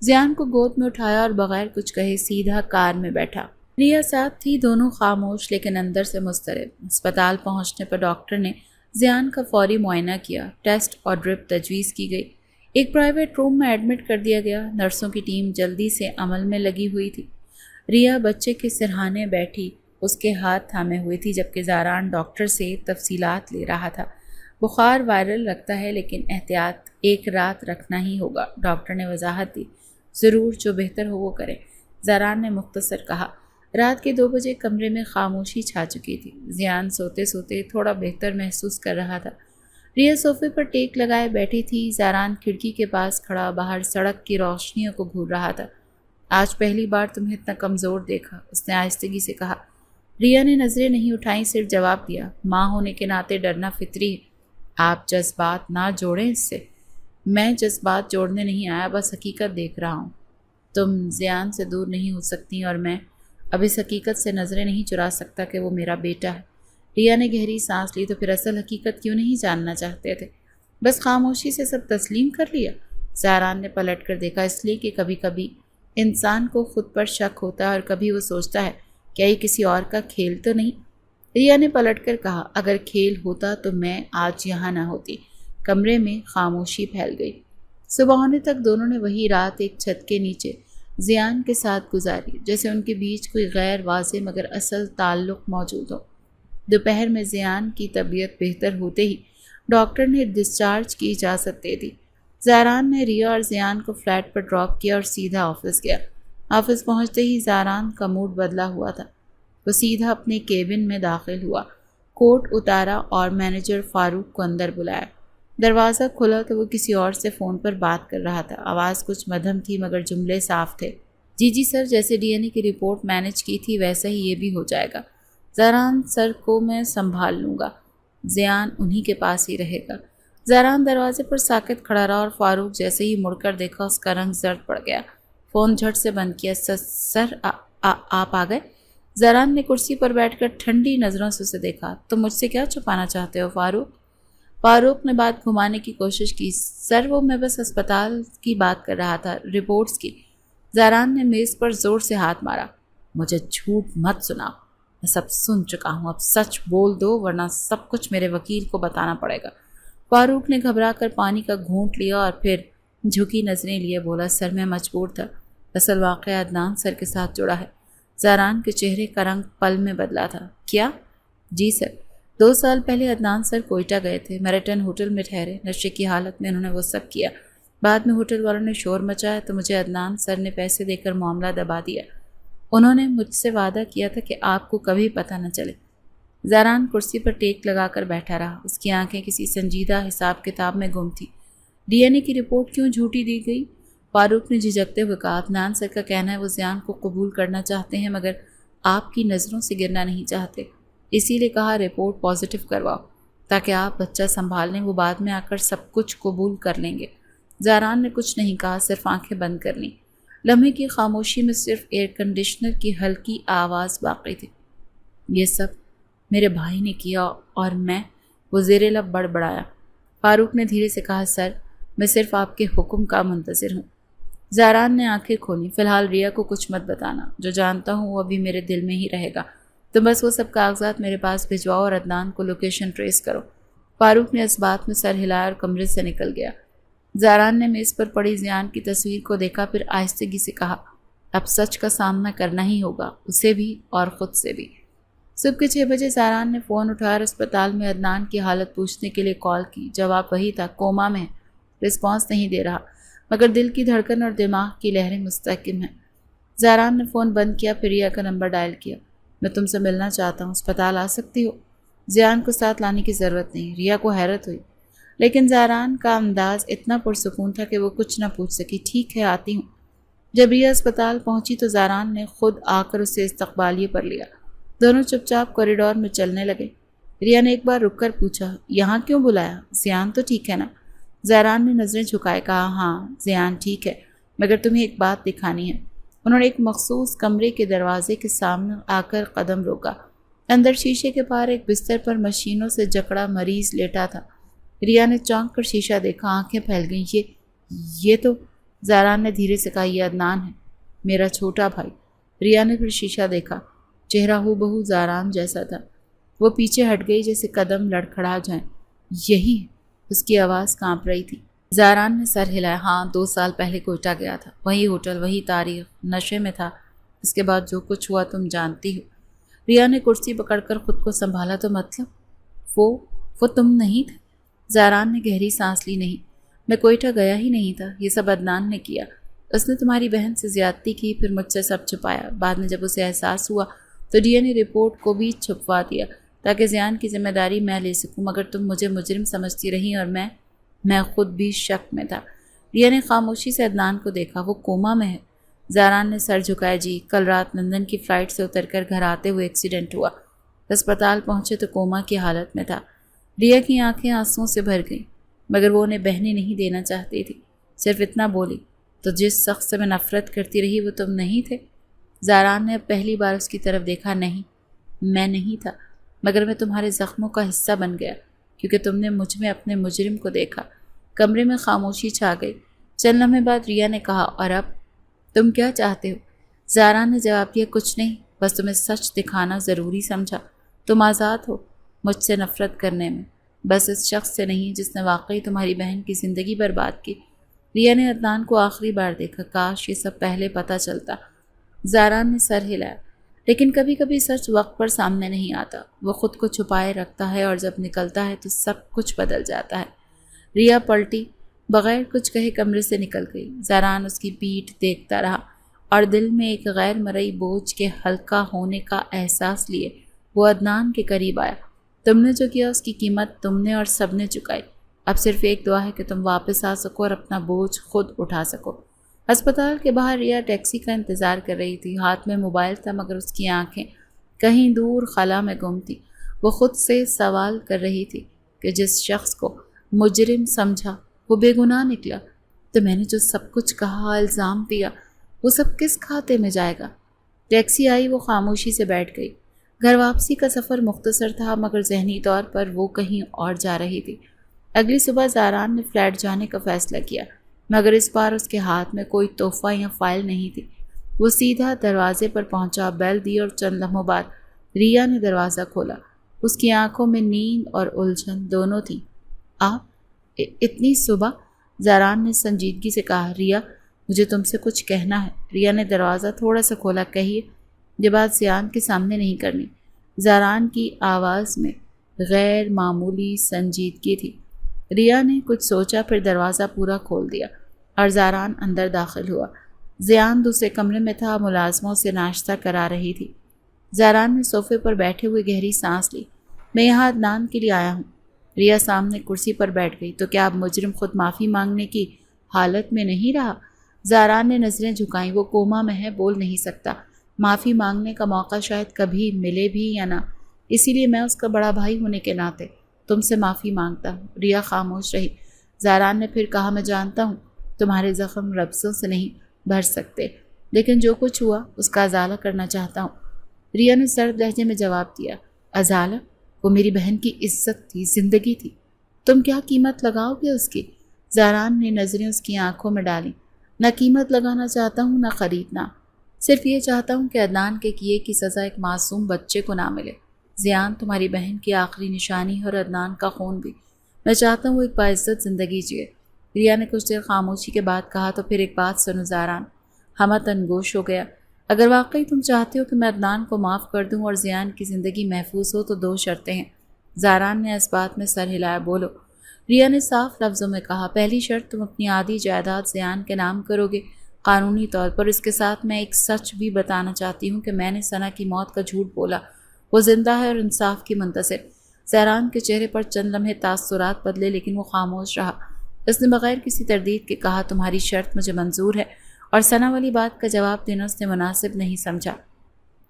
زیان کو گود میں اٹھایا اور بغیر کچھ کہے سیدھا کار میں بیٹھا۔ ریا ساتھ تھی، دونوں خاموش لیکن اندر سے مضطرب۔ اسپتال پہنچنے پر ڈاکٹر نے زیان کا فوری معائنہ کیا، ٹیسٹ اور ڈرپ تجویز کی گئی۔ ایک پرائیویٹ روم میں ایڈمٹ کر دیا گیا۔ نرسوں کی ٹیم جلدی سے عمل میں لگی ہوئی تھی۔ ریا بچے کے سرہانے بیٹھی اس کے ہاتھ تھامے ہوئی تھی، جبکہ زاران ڈاکٹر سے تفصیلات لے رہا تھا۔ بخار وائرل لگتا ہے لیکن احتیاط ایک رات رکھنا ہی ہوگا، ڈاکٹر نے وضاحت دی۔ ضرور، جو بہتر ہو وہ کریں، زاران نے مختصر کہا۔ رات کے 2 بجے کمرے میں خاموشی چھا چکی تھی۔ زیان سوتے سوتے تھوڑا بہتر محسوس کر رہا تھا۔ ریا صوفے پر ٹیک لگائے بیٹھی تھی۔ زاران کھڑکی کے پاس کھڑا باہر سڑک کی روشنیوں کو گھور رہا تھا۔ آج پہلی بار تمہیں اتنا کمزور دیکھا، اس نے آہستگی سے کہا۔ ریا نے نظریں نہیں اٹھائیں، صرف جواب دیا، ماں ہونے کے ناطے ڈرنا فطری ہے۔ آپ جذبات نہ جوڑیں اس سے۔ میں جذبات جوڑنے نہیں آیا، بس حقیقت دیکھ رہا ہوں۔ تم زیان سے دور نہیں ہو سکتی اور میں اب اس حقیقت سے نظریں نہیں چرا سکتا کہ وہ میرا بیٹا ہے۔ ریا نے گہری سانس لی، تو پھر اصل حقیقت کیوں نہیں جاننا چاہتے تھے؟ بس خاموشی سے سب تسلیم کر لیا؟ زاران نے پلٹ کر دیکھا، اس لیے کہ کبھی کبھی انسان کو خود پر شک ہوتا ہے اور کبھی وہ سوچتا ہے کیا یہ کسی اور کا کھیل تو نہیں۔ ریا نے پلٹ کر کہا، اگر کھیل ہوتا تو میں آج یہاں نہ ہوتی۔ کمرے میں خاموشی پھیل گئی۔ صبح ہونے تک دونوں نے وہی رات ایک چھت کے نیچے زیان کے ساتھ گزاری، جیسے ان کے بیچ کوئی غیر واضح مگر اصل تعلق موجود ہو۔ دوپہر میں زیان کی طبیعت بہتر ہوتے ہی ڈاکٹر نے ڈسچارج کی اجازت دے دی۔ زاران نے ریا اور زیان کو فلیٹ پر ڈراپ کیا اور سیدھا آفس گیا۔ آفس پہنچتے ہی زاران کا موڈ بدلا ہوا تھا۔ وہ سیدھا اپنے کیبن میں داخل ہوا۔ کوٹ اتارا اور مینیجر فاروق کو اندر بلایا۔ دروازہ کھلا تو وہ کسی اور سے فون پر بات کر رہا تھا۔ آواز کچھ مدھم تھی مگر جملے صاف تھے۔ جی سر، جیسے ڈی این اے کی رپورٹ مینیج کی تھی ویسا ہی یہ بھی ہو جائے گا۔ زہران سر کو میں سنبھال لوں گا، زیان انہی کے پاس ہی رہے گا۔ زہران دروازے پر ساکت کھڑا رہا اور فاروق جیسے ہی مڑ کر دیکھا اس کا رنگ زرد پڑ گیا۔ فون جھٹ سے بند کیا۔ سر آپ آ گئے؟ زہران نے کرسی پر بیٹھ کر ٹھنڈی نظروں سے اسے دیکھا۔ تم مجھ سے کیا چھپانا چاہتے ہو فاروق؟ فاروق نے بات گھمانے کی کوشش کی۔ سر وہ میں بس اسپتال کی بات کر رہا تھا، رپورٹس کی۔ زہران نے میز پر زور سے ہاتھ مارا۔ مجھے جھوٹ مت سناؤ، میں سب سن چکا ہوں، اب سچ بول دو ورنہ سب کچھ میرے وکیل کو بتانا پڑے گا۔ فاروق نے گھبرا کر پانی کا گھونٹ لیا اور پھر جھکی نظریں لیے بولا، سر میں مجبور تھا، اصل واقعہ عدنان سر کے ساتھ جڑا ہے۔ زہران کے چہرے کا رنگ پل میں بدلا تھا۔ کیا؟ جی سر، 2 سال پہلے عدنان سر کوئٹہ گئے تھے، میریٹن ہوٹل میں ٹھہرے، نشے کی حالت میں انہوں نے وہ سب کیا۔ بعد میں ہوٹل والوں نے شور مچایا تو مجھے عدنان سر نے پیسے دے کر معاملہ دبا دیا۔ انہوں نے مجھ سے وعدہ کیا تھا کہ آپ کو کبھی پتہ نہ چلے۔ زہران کرسی پر ٹیک لگا کر بیٹھا رہا، اس کی آنکھیں کسی سنجیدہ حساب کتاب میں گم تھی۔ ڈی این اے کی رپورٹ کیوں جھوٹی دی گئی؟ فاروق نے جھجکتے ہوئے کہا، عدنان سر کا کہنا ہے وہ زیان کو قبول کرنا چاہتے ہیں مگر آپ کی نظروں سے گرنا نہیں چاہتے، اسی لیے کہا رپورٹ پازیٹیو کرواؤ تاکہ آپ بچہ سنبھال لیں، وہ بعد میں آ کر سب کچھ قبول کر لیں گے۔ زہران نے کچھ نہیں کہا، صرف آنکھیں بند کر لیں۔ لمحے کی خاموشی میں صرف ایئر کنڈیشنر کی ہلکی آواز باقی تھی۔ یہ سب میرے بھائی نے کیا اور میں، وہ زیر لب بڑبڑایا۔ فاروق نے دھیرے سے کہا، سر میں صرف آپ کے حکم کا منتظر ہوں۔ زہران نے آنکھیں کھولیں۔ فی الحال ریا کو کچھ مت بتانا، جو جانتا ہوں وہ ابھی میرے دل میں ہی رہے گا۔ تم بس وہ سب کاغذات میرے پاس بھجواؤ اور عدنان کو لوکیشن ٹریس کرو۔ فاروق نے اس بات میں سر ہلایا اور کمرے سے نکل گیا۔ زہران نے میز پر پڑی زیان کی تصویر کو دیکھا، پھر آہستگی سے کہا، اب سچ کا سامنا کرنا ہی ہوگا، اسے بھی اور خود سے بھی۔ صبح کے 6 بجے زہران نے فون اٹھایا اور اسپتال میں عدنان کی حالت پوچھنے کے لیے کال کی۔ جواب وہی تھا، کوما میں ہے، رسپانس نہیں دے رہا مگر دل کی دھڑکن اور دماغ کی لہریں مستحکم ہیں۔ زہران نے فون بند کیا، پھر ریا کا نمبر ڈائل کیا۔ میں تم سے ملنا چاہتا ہوں، اسپتال آ سکتی ہو؟ زیان کو ساتھ لانے کی ضرورت نہیں۔ ریا کو حیرت ہوئی لیکن زہران کا انداز اتنا پرسکون تھا کہ وہ کچھ نہ پوچھ سکی۔ ٹھیک ہے، آتی ہوں۔ جب ریا اسپتال پہنچی تو زہران نے خود آ کر اسے استقبالیے پر لیا۔ دونوں چپ چاپ کوریڈور میں چلنے لگے۔ ریا نے ایک بار رک کر پوچھا، یہاں کیوں بلایا؟ زیان تو ٹھیک ہے نا؟ زہران نے نظریں جھکائے کہا، ہاں زیان ٹھیک ہے مگر تمہیں ایک بات دکھانی ہے۔ انہوں نے ایک مخصوص کمرے کے دروازے کے سامنے آ کر قدم روکا۔ اندر شیشے کے پار ایک بستر پر مشینوں سے جکڑا مریض لیٹا تھا۔ ریا نے چونک کر شیشہ دیکھا، آنکھیں پھیل گئیں۔ یہ تو، زہران نے دھیرے سے کہا، یہ عدنان ہے، میرا چھوٹا بھائی۔ ریا نے پھر شیشہ دیکھا، چہرہ ہو بہو زہران جیسا تھا۔ وہ پیچھے ہٹ گئی جیسے قدم لڑکھڑا جائیں۔ یہی، اس کی آواز کانپ رہی تھی۔ زہران نے سر ہلایا، ہاں 2 سال پہلے کوئٹہ گیا تھا، وہی ہوٹل، وہی تاریخ، نشے میں تھا۔ اس کے بعد جو کچھ ہوا تم جانتی ہو۔ ریا نے کرسی پکڑ کر خود کو سنبھالا، تو مطلب وہ تم نہیں تھے؟ زہران نے گہری سانس لی، نہیں، میں کوئٹہ گیا ہی نہیں تھا، یہ سب عدنان نے کیا۔ اس نے تمہاری بہن سے زیادتی کی، پھر مجھ سے سب چھپایا۔ بعد میں جب اسے احساس ہوا تو ڈی این اے رپورٹ کو بھی چھپوا دیا تاکہ زیان کی ذمہ داری میں لے سکوں، مگر تم مجھے مجرم سمجھتی رہی اور میں خود بھی شک میں تھا۔ ریا نے خاموشی سے عدنان کو دیکھا، وہ کوما میں ہے؟ زہران نے سر جھکایا، جی، کل رات لندن کی فلائٹ سے اتر کر گھر آتے ہوئے ایکسیڈنٹ ہوا، اسپتال پہنچے تو کوما کی حالت میں تھا۔ ریا کی آنکھیں آنسوؤں سے بھر گئیں مگر وہ انہیں بہنے نہیں دینا چاہتی تھی، صرف اتنا بولی، تو جس شخص سے میں نفرت کرتی رہی وہ تم نہیں تھے؟ زہران نے اب پہلی بار اس کی طرف دیکھا، نہیں، میں نہیں تھا مگر میں تمہارے زخموں کا حصہ بن گیا کیونکہ تم نے مجھ میں اپنے مجرم کو دیکھا۔ کمرے میں خاموشی چھا گئی۔ چند لمحے بعد ریا نے کہا، اور اب تم کیا چاہتے ہو؟ زہران نے جواب دیا، کچھ نہیں، بس تمہیں سچ دکھانا ضروری سمجھا۔ تم آزاد ہو مجھ سے نفرت کرنے میں، بس اس شخص سے نہیں جس نے واقعی تمہاری بہن کی زندگی برباد کی۔ ریا نے عدنان کو آخری بار دیکھا، کاش یہ سب پہلے پتہ چلتا۔ زہران نے سر ہلایا، لیکن کبھی کبھی سچ وقت پر سامنے نہیں آتا، وہ خود کو چھپائے رکھتا ہے اور جب نکلتا ہے تو سب کچھ بدل جاتا ہے۔ ریا پلٹی، بغیر کچھ کہے کمرے سے نکل گئی۔ زہران اس کی پیٹھ دیکھتا رہا اور دل میں ایک غیر مرئی بوجھ کے ہلکا ہونے کا احساس لیے وہ عدنان کے قریب آیا۔ تم نے جو کیا اس کی قیمت تم نے اور سب نے چکائی۔ اب صرف ایک دعا ہے کہ تم واپس آ سکو اور اپنا بوجھ خود اٹھا سکو۔ ہسپتال کے باہر ریا ٹیکسی کا انتظار کر رہی تھی۔ ہاتھ میں موبائل تھا مگر اس کی آنکھیں کہیں دور خلا میں گم تھی۔ وہ خود سے سوال کر رہی تھی کہ جس شخص کو مجرم سمجھا وہ بے گناہ نکلا، تو میں نے جو سب کچھ کہا، الزام دیا، وہ سب کس کھاتے میں جائے گا؟ ٹیکسی آئی، وہ خاموشی سے بیٹھ گئی۔ گھر واپسی کا سفر مختصر تھا مگر ذہنی طور پر وہ کہیں اور جا رہی تھی۔ اگلی صبح زاران نے فلیٹ جانے کا فیصلہ کیا مگر اس بار اس کے ہاتھ میں کوئی تحفہ یا فائل نہیں تھی۔ وہ سیدھا دروازے پر پہنچا، بیل دی اور چند لمحوں بعد ریا نے دروازہ کھولا۔ اس کی آنکھوں میں نیند اور الجھن دونوں تھیں۔ آپ اتنی صبح؟ زاران نے سنجیدگی سے کہا۔ ریا، مجھے تم سے کچھ کہنا ہے۔ ریا نے دروازہ تھوڑا سا کھولا۔ کہیے۔ یہ بات زیان کے سامنے نہیں کرنی۔ زاران کی آواز میں غیر معمولی سنجیدگی تھی۔ ریا نے کچھ سوچا، پھر دروازہ پورا کھول دیا اور زاران اندر داخل ہوا۔ زیان دوسرے کمرے میں تھا، ملازموں سے ناشتہ کرا رہی تھی۔ زاران نے صوفے پر بیٹھے ہوئے گہری سانس لی۔ میں یہاں عدنان کے لیے آیا ہوں۔ ریا سامنے کرسی پر بیٹھ گئی۔ تو کیا اب مجرم خود معافی مانگنے کی حالت میں نہیں رہا؟ زاران نے نظریں جھکائیں۔ وہ کوما میں ہے، بول نہیں سکتا۔ معافی مانگنے کا موقع شاید کبھی ملے بھی یا نہ، اسی لیے میں اس کا بڑا بھائی ہونے کے ناطے تم سے معافی مانگتا ہوں۔ ریا خاموش رہی۔ زاران نے پھر کہا، میں جانتا ہوں تمہارے زخم لفظوں سے نہیں بھر سکتے، لیکن جو کچھ ہوا اس کا ازالہ کرنا چاہتا ہوں۔ ریا نے سرد لہجے میں جواب دیا، ازالہ؟ وہ میری بہن کی عزت تھی، زندگی تھی، تم کیا قیمت لگاؤ گے اس کی؟ زاران نے نظریں اس کی آنکھوں میں ڈالیں۔ نہ قیمت لگانا چاہتا ہوں، نہ خریدنا، صرف یہ چاہتا ہوں کہ عدنان کے کیے کی سزا ایک معصوم بچے کو نہ ملے۔ زیان تمہاری بہن کی آخری نشانی ہے اور عدنان کا خون بھی۔ میں چاہتا ہوں وہ ایک باعزت زندگی جیے۔ ریا نے کچھ دیر خاموشی کے بعد کہا، تو پھر ایک بات سنو زاران۔ حمد انگوش ہو گیا۔ اگر واقعی تم چاہتے ہو کہ میں عدنان کو معاف کر دوں اور زیان کی زندگی محفوظ ہو تو دو شرطیں ہیں۔ زاران نے اس بات میں سر ہلایا۔ بولو۔ ریا نے صاف لفظوں میں کہا، پہلی شرط، تم اپنی آدھی جائیداد زیان کے نام کرو گے قانونی طور پر۔ اس کے ساتھ میں ایک سچ بھی بتانا چاہتی ہوں کہ میں نے ثنا کی موت کا جھوٹ بولا، وہ زندہ ہے اور انصاف کی منتظر۔ زاران کے چہرے پر چند لمحے تاثرات بدلے لیکن وہ خاموش رہا۔ اس نے بغیر کسی تردید کے کہا، تمہاری شرط مجھے منظور ہے، اور ثنا والی بات کا جواب دینا اس نے مناسب نہیں سمجھا۔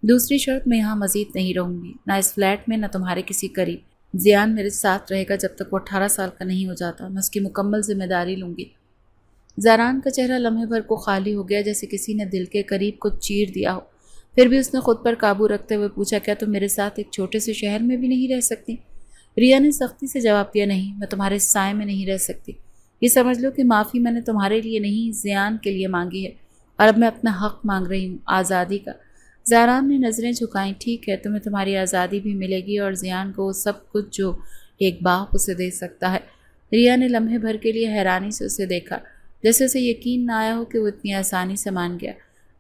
دوسری شرط، میں یہاں مزید نہیں رہوں گی، نہ اس فلیٹ میں، نہ تمہارے کسی قریب۔ زیان میرے ساتھ رہے گا جب تک وہ 18 سال کا نہیں ہو جاتا۔ میں اس کی مکمل ذمہ داری لوں گی۔ زاران کا چہرہ لمحے بھر کو خالی ہو گیا، جیسے کسی نے دل کے قریب کو چیر دیا ہو۔ پھر بھی اس نے خود پر قابو رکھتے ہوئے پوچھا، کیا تم میرے ساتھ ایک چھوٹے سے شہر میں بھی نہیں رہ سکتی؟ ریا نے سختی سے جواب دیا، نہیں، میں تمہارے سائے میں نہیں رہ سکتی۔ یہ سمجھ لو کہ معافی میں نے تمہارے لیے نہیں، زیان کے لیے مانگی ہے، اور اب میں اپنا حق مانگ رہی ہوں، آزادی کا۔ زاران نے نظریں جھکائیں۔ ٹھیک ہے، تمہیں تمہاری آزادی بھی ملے گی اور زیان کو سب کچھ جو ایک باپ اسے دے سکتا ہے۔ ریا نے لمحے بھر کے لیے حیرانی سے اسے دیکھا، جیسے اسے یقین نہ آیا ہو کہ وہ اتنی آسانی سے مان گیا۔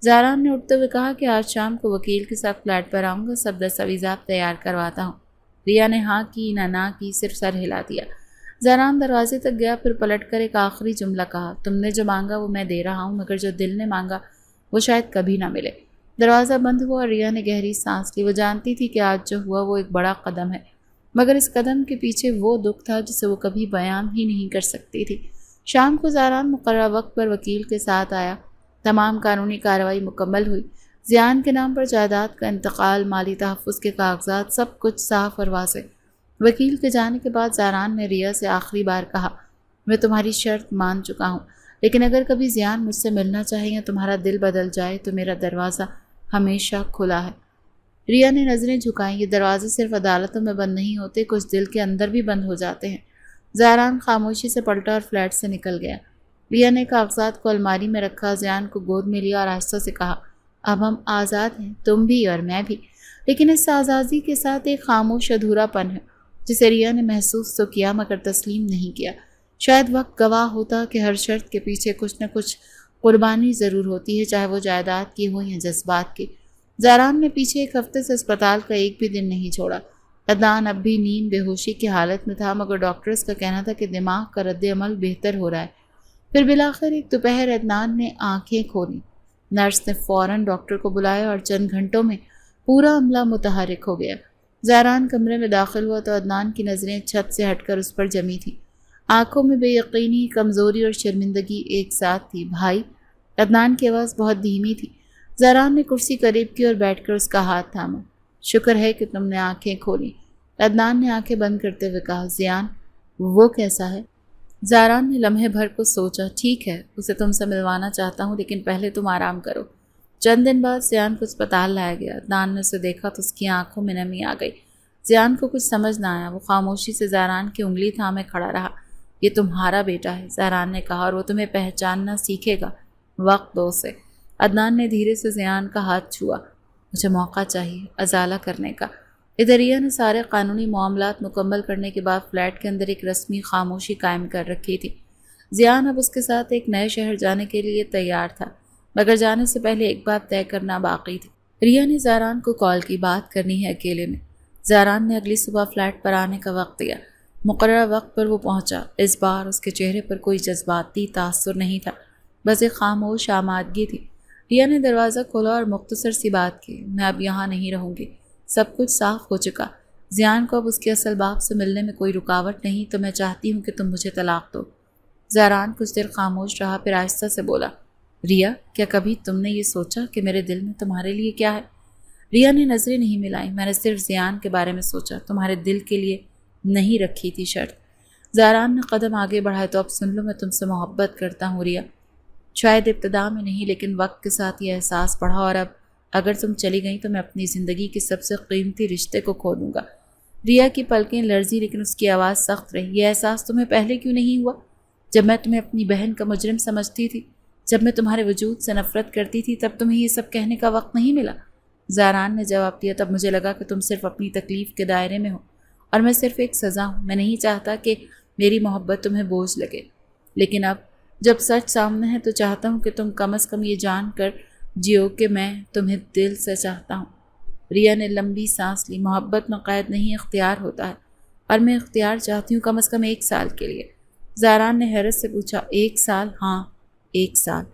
زاران نے اٹھتے ہوئے کہا کہ آج شام کو وکیل کے ساتھ فلیٹ پر آؤں گا، سب دستاویزات تیار کرواتا ہوں۔ ریا نے ہاں کی نہ کی، صرف سر ہلا دیا۔ زاران دروازے تک گیا، پھر پلٹ کر ایک آخری جملہ کہا، تم نے جو مانگا وہ میں دے رہا ہوں، مگر جو دل نے مانگا وہ شاید کبھی نہ ملے۔ دروازہ بند ہوا اور ریا نے گہری سانس لی۔ وہ جانتی تھی کہ آج جو ہوا وہ ایک بڑا قدم ہے، مگر اس قدم کے پیچھے وہ دکھ تھا جسے وہ کبھی بیان ہی نہیں کر سکتی تھی۔ شام کو زاران مقررہ وقت پر وکیل کے ساتھ آیا۔ تمام قانونی کارروائی مکمل ہوئی۔ زیان کے نام پر جائیداد کا انتقال، مالی تحفظ کے کاغذات، سب کچھ صاف اور واضح۔ وکیل کے جانے کے بعد زاران نے ریا سے آخری بار کہا، میں تمہاری شرط مان چکا ہوں، لیکن اگر کبھی زیان مجھ سے ملنا چاہے یا تمہارا دل بدل جائے تو میرا دروازہ ہمیشہ کھلا ہے۔ ریا نے نظریں جھکائیں۔ یہ دروازے صرف عدالتوں میں بند نہیں ہوتے، کچھ دل کے اندر بھی بند ہو جاتے ہیں۔ زاران خاموشی سے پلٹا اور فلیٹ سے نکل گیا۔ ریا نے کاغذات کو الماری میں رکھا، زیان کو گود میں لیا اور آہستہ سے کہا، اب ہم آزاد ہیں، تم بھی اور میں بھی، لیکن اس آزادی کے ساتھ ایک خاموش ادھورا پن ہے جسے ریا نے محسوس تو کیا مگر تسلیم نہیں کیا۔ شاید وقت گواہ ہوتا کہ ہر شرط کے پیچھے کچھ نہ کچھ قربانی ضرور ہوتی ہے، چاہے وہ جائیداد کی ہو یا جذبات کی۔ زاران نے پیچھے ایک ہفتے سے اسپتال کا ایک بھی دن نہیں چھوڑا۔ عدنان اب بھی نیند بے ہوشی کی حالت میں تھا، مگر ڈاکٹرز کا کہنا تھا کہ دماغ کا رد عمل بہتر ہو رہا ہے۔ پھر بالآخر ایک دوپہر عدنان نے آنکھیں کھولی۔ نرس نے فوراً ڈاکٹر کو بلایا اور چند گھنٹوں میں پورا عملہ متحرک ہو گیا۔ زاران کمرے میں داخل ہوا تو عدنان کی نظریں چھت سے ہٹ کر اس پر جمی تھیں۔ آنکھوں میں بے یقینی، کمزوری اور شرمندگی ایک ساتھ تھی۔ بھائی، عدنان کی آواز بہت دھیمی تھی۔ زاران نے کرسی قریب کی اور بیٹھ کر اس کا ہاتھ تھاما۔ شکر ہے کہ تم نے آنکھیں کھولیں، عدنان نے آنکھیں بند کرتے ہوئے کہا۔ زیان، وہ کیسا ہے؟ زاران نے لمحے بھر کو سوچا۔ ٹھیک ہے، اسے تم سے ملوانا چاہتا ہوں، لیکن پہلے تم آرام کرو۔ چند دن بعد زیان کو اسپتال لایا گیا۔ عدنان نے اسے دیکھا تو اس کی آنکھوں میں نمی آ گئی۔ زیان کو کچھ سمجھ نہ آیا۔ وہ خاموشی سے زاران کی انگلی تھامے کھڑا رہا۔ یہ تمہارا بیٹا ہے، زاران نے کہا، اور وہ تمہیں پہچاننا سیکھے گا۔ وقت دو اسے۔ عدنان نے دھیرے سے زیان کا ہاتھ چھوا۔ مجھے موقع چاہیے ازالہ کرنے کا۔ ادھر ریا نے سارے قانونی معاملات مکمل کرنے کے بعد فلیٹ کے اندر ایک رسمی خاموشی قائم کر رکھی تھی۔ زیان اب اس کے ساتھ ایک نئے شہر جانے کے لیے تیار تھا، مگر جانے سے پہلے ایک بات طے کرنا باقی تھی۔ ریا نے زاران کو کال کی، بات کرنی ہے اکیلے میں۔ زاران نے اگلی صبح فلیٹ پر آنے کا وقت دیا۔ مقررہ وقت پر وہ پہنچا۔ اس بار اس کے چہرے پر کوئی جذباتی تاثر نہیں تھا، بس ایک خاموش آمادگی تھی۔ ریا نے دروازہ کھولا اور مختصر سی بات کی۔ میں اب یہاں نہیں رہوں گی، سب کچھ صاف ہو چکا۔ زیان کو اب اس کے اصل باپ سے ملنے میں کوئی رکاوٹ نہیں، تو میں چاہتی ہوں کہ تم مجھے طلاق دو۔ زاران کچھ دیر خاموش رہا، پھر آہستہ سے بولا، ریا، کیا کبھی تم نے یہ سوچا کہ میرے دل میں تمہارے لیے کیا ہے؟ ریا نے نظریں نہیں ملائیں۔ میں نے صرف زیان کے بارے میں سوچا، تمہارے دل کے لیے نہیں رکھی تھی شرط۔ زاران نے قدم آگے بڑھائے، تو اب سن لو، میں تم سے محبت کرتا ہوں ریا۔ شاید ابتدا میں نہیں، لیکن وقت کے ساتھ یہ احساس بڑھا، اور اب اگر تم چلی گئیں تو میں اپنی زندگی کے سب سے قیمتی رشتے کو کھو دوں گا۔ ریا کی پلکیں لرزی، لیکن اس کی آواز سخت رہی۔ یہ احساس تمہیں پہلے کیوں نہیں ہوا؟ جب میں تمہیں اپنی بہن کا مجرم سمجھتی تھی، جب میں تمہارے وجود سے نفرت کرتی تھی، تب تمہیں یہ سب کہنے کا وقت نہیں ملا؟ زاران نے جواب دیا، تب مجھے لگا کہ تم صرف اپنی تکلیف کے دائرے میں ہو، اور میں صرف ایک سزا ہوں۔ میں نہیں چاہتا کہ میری محبت تمہیں بوجھ لگے، لیکن اب جب سچ سامنے ہے تو چاہتا ہوں کہ تم کم از کم یہ جان کر جیو کہ میں تمہیں دل سے چاہتا ہوں۔ ریا نے لمبی سانس لی۔ محبت میں قید نہیں، اختیار ہوتا ہے، اور میں اختیار چاہتی ہوں، کم از کم 1 سال کے لیے۔ زاران نے حیرت سے پوچھا، 1 سال؟ ہاں، 1 سال۔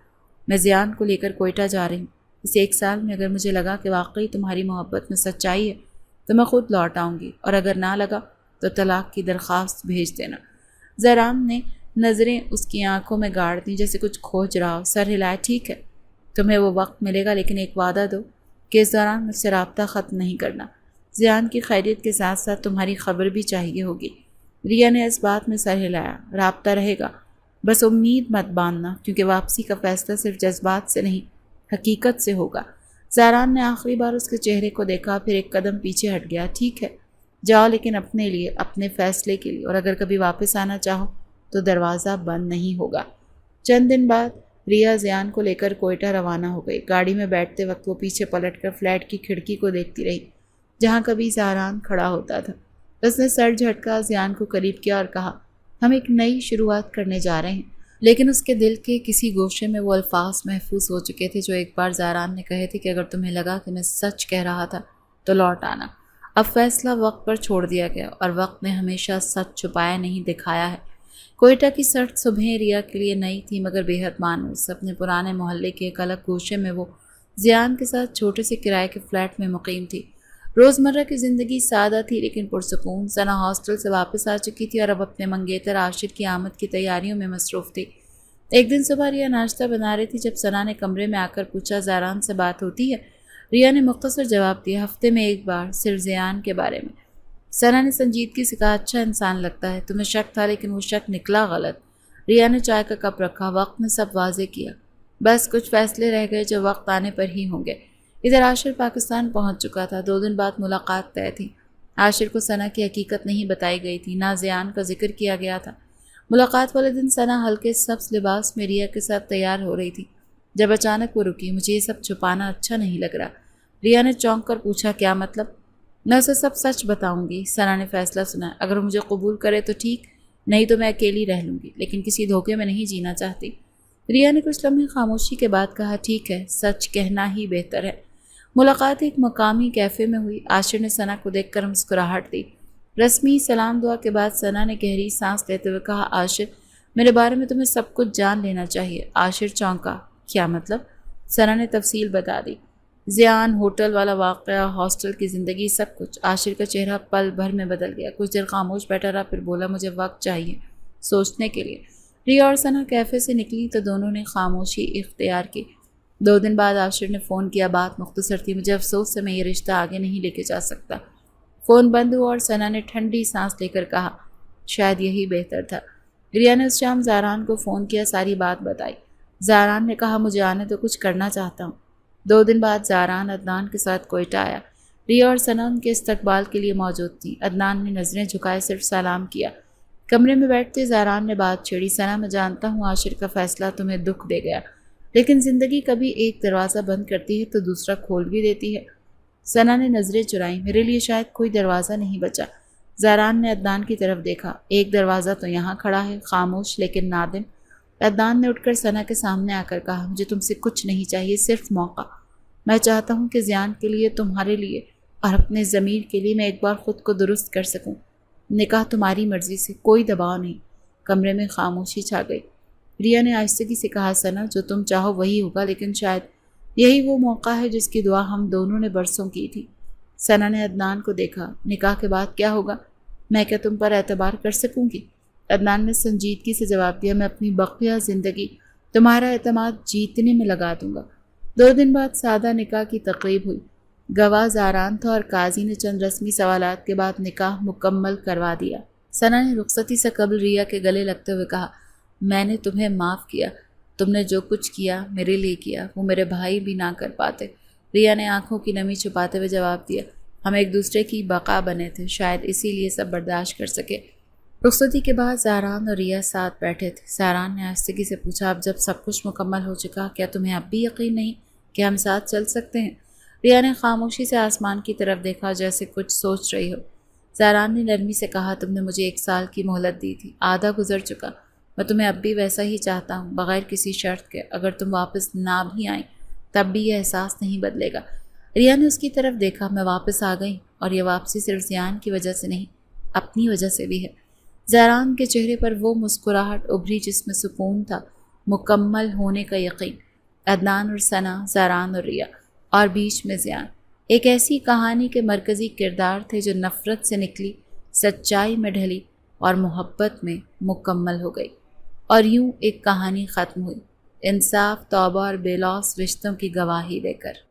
میں زیان کو لے کر کوئٹہ جا رہی ہوں۔ اس 1 سال میں اگر مجھے لگا کہ واقعی تمہاری محبت میں سچائی ہے تو میں خود لوٹ آؤں گی، اور اگر نہ لگا تو طلاق کی درخواست بھیج دینا۔ زاران نے نظریں اس کی آنکھوں میں گاڑ دیں، جیسے کچھ کھوج رہا ہو۔ سر ہلایا۔ ٹھیک ہے، تمہیں وہ وقت ملے گا، لیکن ایک وعدہ دو کہ اس دوران مجھ سے رابطہ ختم نہیں کرنا۔ زیان کی خیریت کے ساتھ ساتھ تمہاری خبر بھی چاہیے ہوگی۔ ریا نے اس بات میں سر ہلایا۔ رابطہ رہے گا، بس امید مت باندھنا، کیونکہ واپسی کا فیصلہ صرف جذبات سے نہیں، حقیقت سے ہوگا۔ زاران نے آخری بار اس کے چہرے کو دیکھا، پھر ایک قدم پیچھے ہٹ گیا۔ ٹھیک ہے، جاؤ، لیکن اپنے لیے، اپنے فیصلے کے لیے، اور اگر کبھی واپس آنا چاہو تو دروازہ بند نہیں ہوگا۔ چند دن بعد ریا زیان کو لے کر کوئٹہ روانہ ہو گئی۔ گاڑی میں بیٹھتے وقت وہ پیچھے پلٹ کر فلیٹ کی کھڑکی کو دیکھتی رہی، جہاں کبھی زاران کھڑا ہوتا تھا۔ اس نے سر جھٹکا، زیان کو قریب کیا اور کہا، ہم ایک نئی شروعات کرنے جا رہے ہیں۔ لیکن اس کے دل کے کسی گوشے میں وہ الفاظ محفوظ ہو چکے تھے جو ایک بار زاران نے کہے تھے کہ اگر تمہیں لگا کہ میں سچ کہہ رہا تھا تو لوٹ آنا۔ اب فیصلہ وقت پر چھوڑ دیا گیا، اور وقت نے ہمیشہ سچ چھپایا نہیں، دکھایا ہے۔ کوئٹہ کی سرد صبحیں ریا کے لیے نئی تھی، مگر بے حد مانوس۔ اپنے پرانے محلے کے ایک الگ گوشے میں وہ زیان کے ساتھ چھوٹے سے کرائے کے فلیٹ میں مقیم تھی۔ روزمرہ کی زندگی سادہ تھی لیکن پرسکون۔ ثنا ہاسٹل سے واپس آ چکی تھی اور اب اپنے منگیتر عاشر کی آمد کی تیاریوں میں مصروف تھی۔ ایک دن صبح ریا ناشتہ بنا رہی تھی جب ثنا نے کمرے میں آ کر پوچھا، زاران سے بات ہوتی ہے؟ ریا نے مختصر جواب دیا، ہفتے میں 1 بار، صرف زیان کے بارے میں۔ ثنا نے سنجیدگی سے کہا، اچھا انسان لگتا ہے۔ تمہیں شک تھا، لیکن وہ شک نکلا غلط۔ ریا نے چائے کا کپ رکھا۔ وقت نے سب واضح کیا، بس کچھ فیصلے رہ گئے جو وقت آنے پر ہی ہوں گے۔ ادھر عاشر پاکستان پہنچ چکا تھا۔ 2 دن بعد ملاقات طے تھی۔ عاشر کو ثنا کی حقیقت نہیں بتائی گئی تھی، نہ زیان کا ذکر کیا گیا تھا۔ ملاقات والے دن ثنا ہلکے سبز لباس میں ریا کے ساتھ تیار ہو رہی تھی جب اچانک وہ رکی۔ مجھے یہ سب چھپانا اچھا نہیں لگ رہا۔ ریا نے چونک کر پوچھا، کیا مطلب؟ میں اسے سب سچ بتاؤں گی۔ ثنا نے فیصلہ سنا، اگر مجھے قبول کرے تو ٹھیک، نہیں تو میں اکیلی رہ لوں گی، لیکن کسی دھوکے میں نہیں جینا چاہتی۔ ریا نے کچھ لمحے خاموشی کے بعد کہا، ٹھیک ہے، سچ کہنا ہی بہتر ہے۔ ملاقات ایک مقامی کیفے میں ہوئی۔ عاشر نے ثنا کو دیکھ کر مسکراہٹ دی۔ رسمی سلام دعا کے بعد ثنا نے گہری سانس لیتے ہوئے کہا، عاشر، میرے بارے میں تمہیں سب کچھ جان لینا چاہیے۔ عاشر چونکا، کیا مطلب؟ ثنا نے تفصیل بتا دی۔ زیان، ہوٹل والا واقعہ، ہاسٹل کی زندگی، سب کچھ۔ عاشر کا چہرہ پل بھر میں بدل گیا، کچھ دیر خاموش بیٹھا رہا، پھر بولا مجھے وقت چاہیے سوچنے کے لیے۔ ریا اور ثنا کیفے سے نکلی تو دونوں نے خاموشی اختیار کی۔ 2 دن بعد عاشر نے فون کیا، بات مختصر تھی، مجھے افسوس ہے میں یہ رشتہ آگے نہیں لے کے جا سکتا۔ فون بند ہوا اور ثنا نے ٹھنڈی سانس لے کر کہا شاید یہی بہتر تھا۔ ریا نے اس شام زاران کو فون کیا، ساری بات بتائی۔ زاران نے کہا مجھے آنے تو کچھ کرنا چاہتا ہوں۔ 2 دن بعد زاران عدنان کے ساتھ کوئٹہ آیا۔ ریا اور ثنا ان کے استقبال کے لیے موجود تھی۔ عدنان نے نظریں جھکائے صرف سلام کیا۔ کمرے میں بیٹھتے زاران نے بات چھیڑی، ثنا میں جانتا ہوں عاشر کا فیصلہ تمہیں دکھ دے گیا، لیکن زندگی کبھی ایک دروازہ بند کرتی ہے تو دوسرا کھول بھی دیتی ہے۔ ثنا نے نظریں چرائیں، میرے لیے شاید کوئی دروازہ نہیں بچا۔ زاران نے عدنان کی طرف دیکھا، ایک دروازہ تو یہاں کھڑا ہے، خاموش لیکن نادم۔ عدنان نے اٹھ کر ثنا کے سامنے آ کر کہا مجھے تم سے کچھ نہیں چاہیے، صرف موقع۔ میں چاہتا ہوں کہ زیان کے لیے، تمہارے لیے اور اپنے ضمیر کے لیے میں ایک بار خود کو درست کر سکوں۔ نکاح تمہاری مرضی سے، کوئی دباؤ نہیں۔ کمرے میں خاموشی چھا گئی۔ ریا نے آہستگی سے کہا ثنا جو تم چاہو وہی ہوگا، لیکن شاید یہی وہ موقع ہے جس کی دعا ہم دونوں نے برسوں کی تھی۔ ثنا نے عدنان کو دیکھا، نکاح کے بعد کیا ہوگا؟ میں کیا تم پر اعتبار کر سکوں گی؟ عدنان نے سنجیدگی سے جواب دیا میں اپنی بقیہ زندگی تمہارا اعتماد جیتنے میں لگا دوں گا۔ 2 دن بعد سادہ نکاح کی تقریب ہوئی۔ گواہ زاران تھا اور قاضی نے چند رسمی سوالات کے بعد نکاح مکمل کروا دیا۔ ثنا نے رخصتی سے قبل ریا کے گلے لگتے ہوئے کہا میں نے تمہیں معاف کیا، تم نے جو کچھ کیا میرے لیے کیا، وہ میرے بھائی بھی نہ کر پاتے۔ ریا نے آنکھوں کی نمی چھپاتے ہوئے جواب دیا ہم ایک دوسرے کی بقا بنے تھے، شاید اسی لیے سب برداشت کر سکے۔ رخصتی کے بعد زاران اور ریا ساتھ بیٹھے تھے۔ زاران نے آہستگی سے پوچھا اب جب سب کچھ مکمل ہو چکا کیا تمہیں اب بھی یقین نہیں کہ ہم ساتھ چل سکتے ہیں؟ ریا نے خاموشی سے آسمان کی طرف دیکھا جیسے کچھ سوچ رہی ہو۔ زاران نے نرمی سے کہا تم نے مجھے 1 سال کی مہلت دی تھی، آدھا گزر چکا، میں تمہیں اب بھی ویسا ہی چاہتا ہوں، بغیر کسی شرط کے۔ اگر تم واپس نہ بھی آئیں تب بھی یہ احساس نہیں بدلے گا۔ ریا نے اس کی طرف دیکھا، میں واپس آ گئی اور یہ واپسی صرف زیان کی وجہ سے نہیں، اپنی وجہ سے بھی ہے۔ زاران کے چہرے پر وہ مسکراہٹ ابھری جس میں سکون تھا، مکمل ہونے کا یقین۔ عدنان اور ثنا، زاران اور ریا، اور بیچ میں زیان، ایک ایسی کہانی کے مرکزی کردار تھے جو نفرت سے نکلی، سچائی میں ڈھلی اور محبت میں مکمل ہو گئی۔ اور یوں ایک کہانی ختم ہوئی، انصاف، توبہ اور بے لوث رشتوں کی گواہی دے کر۔